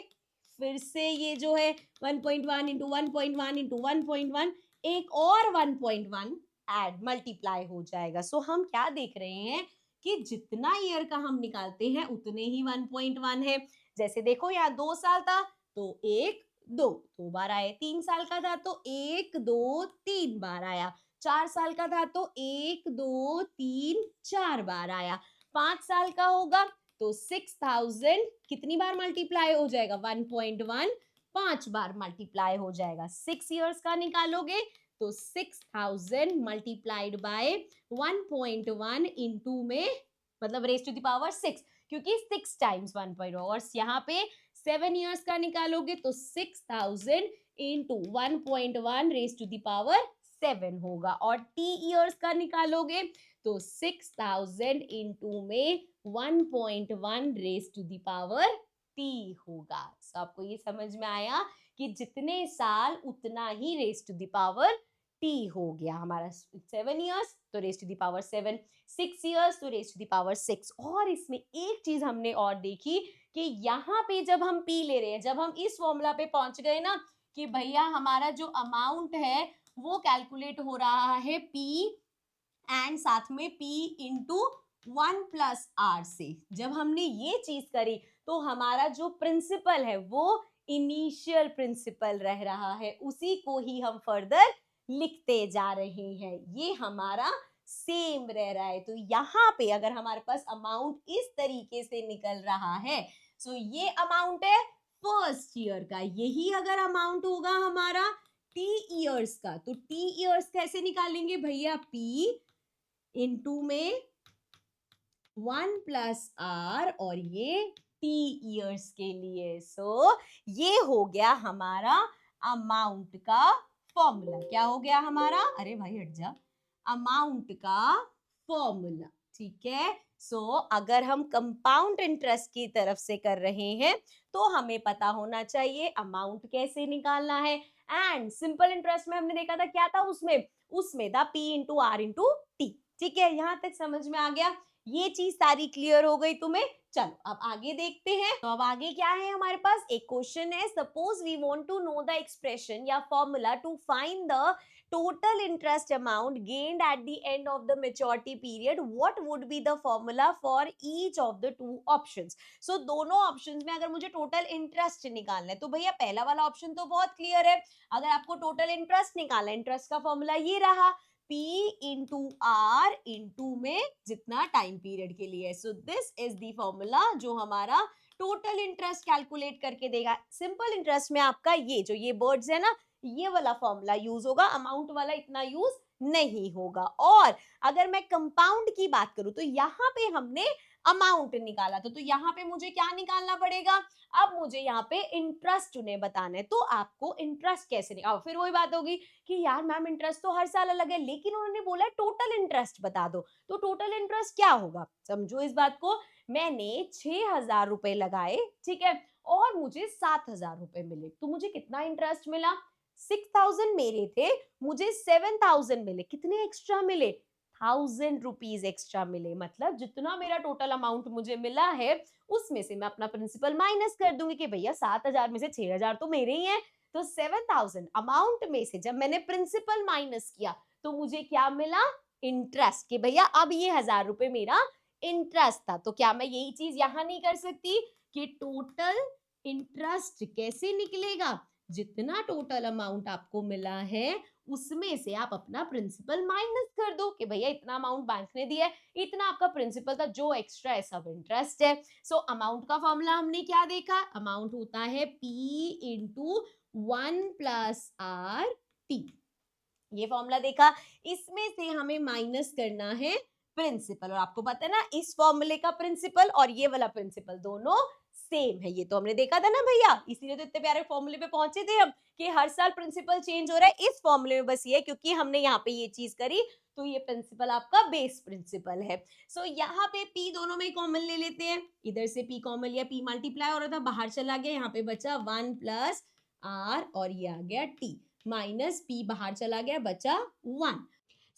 फिर से ये जो है 1.1 इंटू 1.1 इंटू 1.1, एक और 1.1 ऐड मल्टीप्लाई हो जाएगा। सो हम क्या देख रहे हैं कि जितना ईयर का हम निकालते हैं उतने ही 1.1 है। जैसे देखो यहाँ 2 साल था तो 1 2 2 बार आए, 3 साल का था तो 1 2 3 बार आया, 4 साल का था तो 1 2 3 4 बार आया, 5 साल का होगा तो 6000 कितनी बार मल्टीप्लाई हो जाएगा, 1.1 5 बार मल्टीप्लाई हो जाएगा। 6 इयर्स का निकालोगे तो 6000 मल्टीप्लाइड बाय 1.1 इंटू में, मतलब रेज टू द पावर 6, क्योंकि 6 टाइम्स 1.1, और यहाँ पे 7 इयर्स का निकालोगे तो 6000 into 1.1 raise to the power 7 होगा। और टी इयर्स का निकालोगे तो 6000 इंटू में 1.1 raise to the power T होगा। तो आपको ये समझ में आया कि जितने साल उतना ही raise to the power T हो गया। हमारा 7 इयर्स तो raise to the power 7, 6 years तो रेज टू द पावर 6। और इसमें एक चीज हमने और देखी कि यहाँ पे जब हम पी ले रहे हैं, जब हम इस फॉर्मूला पे पहुंच गए ना कि भैया हमारा जो अमाउंट है वो कैलकुलेट हो रहा है पी एंड साथ में p इंटू 1 + r से, जब हमने ये चीज करी तो हमारा जो प्रिंसिपल है वो इनिशियल प्रिंसिपल रह रहा है, उसी को ही हम फर्दर लिखते जा रहे हैं, ये हमारा सेम रह रहा है। तो यहाँ पे अगर हमारे पास अमाउंट इस तरीके से निकल रहा है, सो ये अमाउंट है फर्स्ट ईयर का, यही अगर अमाउंट होगा हमारा टी इयर्स का, तो टी इयर्स कैसे निकालेंगे भैया, p इंटू में 1 + r, और ये t इयर्स के लिए। सो ये हो गया हमारा अमाउंट का फॉर्मूला। क्या हो गया हमारा, अरे भाई हट जा, अमाउंट का फॉर्मूला, ठीक है। सो अगर हम कंपाउंड इंटरेस्ट की तरफ से कर रहे हैं तो हमें पता होना चाहिए अमाउंट कैसे निकालना है। एंड सिंपल इंटरेस्ट में हमने देखा था क्या था, उसमें था p into r into T, ठीक है, यहां तक समझ में आ गया, ये चीज सारी क्लियर हो गई तुम्हें। चलो अब आगे देखते हैं। तो अब आगे क्या है हमारे पास, एक क्वेश्चन है, suppose we want to know the expression या formula to find the total interest amount gained at the end of the maturity period, what would be the formula for each of the two options? So दोनों options में अगर मुझे total interest निकालना है तो भैया पहला वाला ऑप्शन तो बहुत क्लियर है, अगर आपको टोटल इंटरेस्ट निकालना है, इंटरेस्ट का फॉर्मूला ये रहा, p इंटू आर इंटू में जितना टाइम पीरियड के लिए। So this is the formula जो हमारा टोटल इंटरेस्ट कैलकुलेट करके देगा। सिंपल इंटरेस्ट में आपका ये जो ये वर्ड्स है ना, ये वाला फॉर्मूला यूज होगा, अमाउंट वाला इतना यूज नहीं होगा। और अगर मैं कंपाउंड की बात करूं तो यहाँ पे हमने अमाउंट निकाला था, तो यहाँ पे मुझे क्या निकालना पड़ेगा, अब मुझे यहाँ पे इंटरेस्ट उन्हें बताना है। तो आपको इंटरेस्ट कैसे निकाल, फिर वही बात होगी कि यार मैम इंटरेस्ट तो हर साल अलग है, लेकिन उन्होंने बोला टोटल इंटरेस्ट बता दो, तो टोटल इंटरेस्ट क्या होगा, समझो इस बात को। मैंने 6,000 रुपए लगाए, ठीक है, और मुझे 7,000 रुपए मिले, तो मुझे कितना इंटरेस्ट मिला, 6,000 मेरे थे, मुझे 7,000 मिले, कितने एक्स्ट्रा मिले, 1,000 रुपीज एक्स्ट्रा मिले। मतलब जितना मेरा टोटल अमाउंट मुझे मिला है उसमें से मैं अपना प्रिंसिपल माइनस कर दूंगी कि भैया 7,000 में से 6,000 तो मेरे ही हैं, तो 7,000 अमाउंट में से जब मैंने प्रिंसिपल माइनस किया तो मुझे क्या मिला, इंटरेस्ट, कि भैया अब ये 1,000 रुपए मेरा इंटरेस्ट था। तो क्या मैं यही चीज यहां नहीं कर सकती कि टोटल इंटरेस्ट कैसे निकलेगा, जितना टोटल अमाउंट आपको मिला है उसमें से आप अपना प्रिंसिपल माइनस कर दो कि भैया इतना अमाउंट बैंक ने दिया है, इतना आपका प्रिंसिपल था, जो एक्स्ट्रा है सब इंटरेस्ट है। सो अमाउंट का फॉर्मूला हमने क्या देखा, अमाउंट होता है P इंटू 1+RT, ये फॉर्मूला देखा। इसमें से हमें माइनस करना है प्रिंसिपल, और आपको पता है ना इस फॉर्मूले का प्रिंसिपल और ये वाला प्रिंसिपल दोनों सेम है, ये तो हमने देखा था ना भैया, इसीलिए तो इतने प्यारे फॉर्मूले पे पहुंचे थे हम कि हर साल प्रिंसिपल चेंज हो रहा है। इस फॉर्मूले में बस ये क्योंकि हमने यहाँ पे ये चीज करी, तो ये प्रिंसिपल आपका बेस प्रिंसिपल है। सो यहाँ पे P दोनों में कॉमन ले लेते हैं, इधर से P कॉमन लिया, P मल्टीप्लाई हो रहा था बाहर चला गया, यहाँ पे बचा 1+R और ये आ गया T, माइनस P बाहर चला गया बचा 1।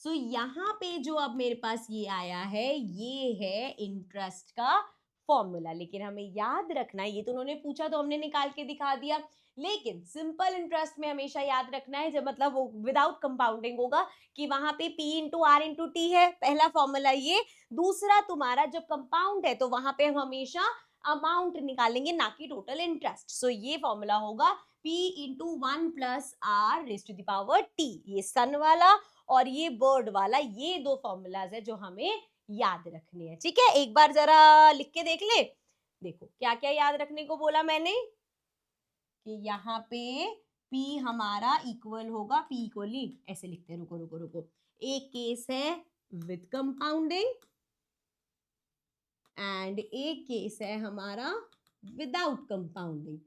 सो यहाँ पे जो अब मेरे पास ये आया है ये है इंटरेस्ट का फॉर्मूला। लेकिन हमें याद रखना है, ये तो उन्होंने पूछा तो हमने निकाल के दिखा दिया, लेकिन सिंपल इंटरेस्ट में हमेशा याद रखना है, जब मतलब वो विदाउट कंपाउंडिंग होगा कि वहां पे P into R into T है, पहला फॉर्मूला ये। दूसरा तुम्हारा जब कंपाउंड है तो वहां पे हम हमेशा अमाउंट निकालेंगे ना कि टोटल इंटरेस्ट। सो ये फॉर्मूला होगा P into 1+R raise to the power T, ये सन वाला और ये बर्ड वाला, ये दो फॉर्मूलाज है जो हमें याद रखने हैं। ठीक है, एक बार जरा लिख के देख ले। देखो क्या क्या याद रखने को बोला मैंने, कि यहाँ पे P हमारा इक्वल होगा, P इक्वली ऐसे लिखते हैं, रुको रुको रुको, एक केस है विद कंपाउंडिंग एंड एक केस है हमारा विदाउट कंपाउंडिंग।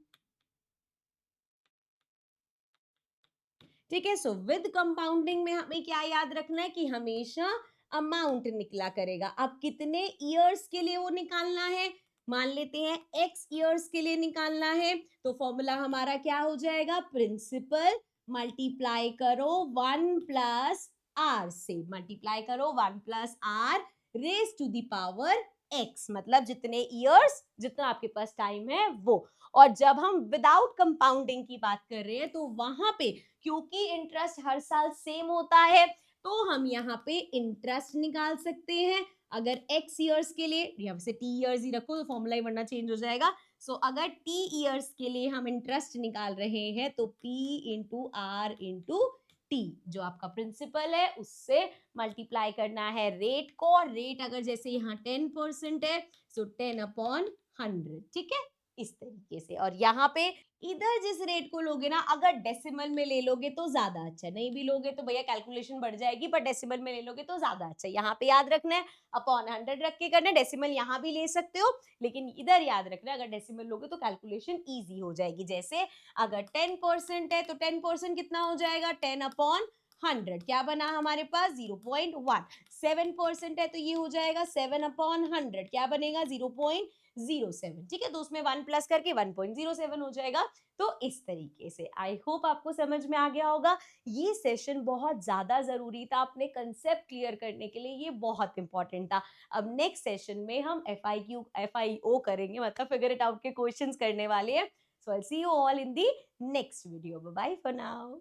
ठीक है, सो विद कंपाउंडिंग में हमें क्या याद रखना है कि हमेशा अमाउंट निकला करेगा। अब कितने ईयर्स के लिए वो निकालना है, मान लेते हैं x ईयर्स के लिए निकालना है, तो फॉर्मूला हमारा क्या हो जाएगा, प्रिंसिपल मल्टीप्लाई करो 1+R से, मल्टीप्लाई करो 1+R raise to the power x, मतलब जितने ईयर्स जितना आपके पास टाइम है वो। और जब हम विदाउट कंपाउंडिंग की बात कर रहे हैं तो वहां पे क्योंकि इंटरेस्ट हर साल सेम होता है तो हम यहाँ पे इंटरेस्ट निकाल सकते हैं। अगर x ईयर्स के लिए, यहाँ से t ईयर्स ही रखो तो फॉर्मूला ही वरना चेंज हो जाएगा। सो अगर t ईयर्स के लिए हम इंटरेस्ट निकाल रहे हैं तो p into R into T, जो आपका प्रिंसिपल है उससे मल्टीप्लाई करना है रेट को, और रेट अगर जैसे यहाँ 10% है सो 10/100, ठीक है, इस तरीके से। और यहाँ पे इधर जिस रेट को लोगे ना, अगर डेसिमल में ले लोगे तो ज्यादा अच्छा, नहीं भी लोगे तो भैया कैलकुलेशन बढ़ जाएगी, पर डेसिमल में ले लोगे तो ज्यादा अच्छा। यहाँ पे याद रखना है अपॉन 100 रख के करना है, डेसिमल यहाँ भी ले सकते हो लेकिन इधर याद रखना है अगर डेसिमल लोगे तो कैलकुलेशन ईजी हो जाएगी। जैसे अगर 10% है तो 10% कितना हो जाएगा, 10/100, क्या बना हमारे पास 0.1। 7% है तो ये हो जाएगा 7/100, क्या बनेगा 0.07, ठीक है, तो उसमें 1 प्लस करके 1.07 हो जाएगा। तो इस तरीके से आई होप आपको समझ में आ गया होगा। ये सेशन बहुत ज्यादा जरूरी था, अपने कंसेप्ट क्लियर करने के लिए ये बहुत इंपॉर्टेंट था। अब नेक्स्ट सेशन में हम FIO करेंगे, मतलब फिगर इट आउट के क्वेश्चंस करने वाले हैं। So I see you all in the next video, bye bye for now.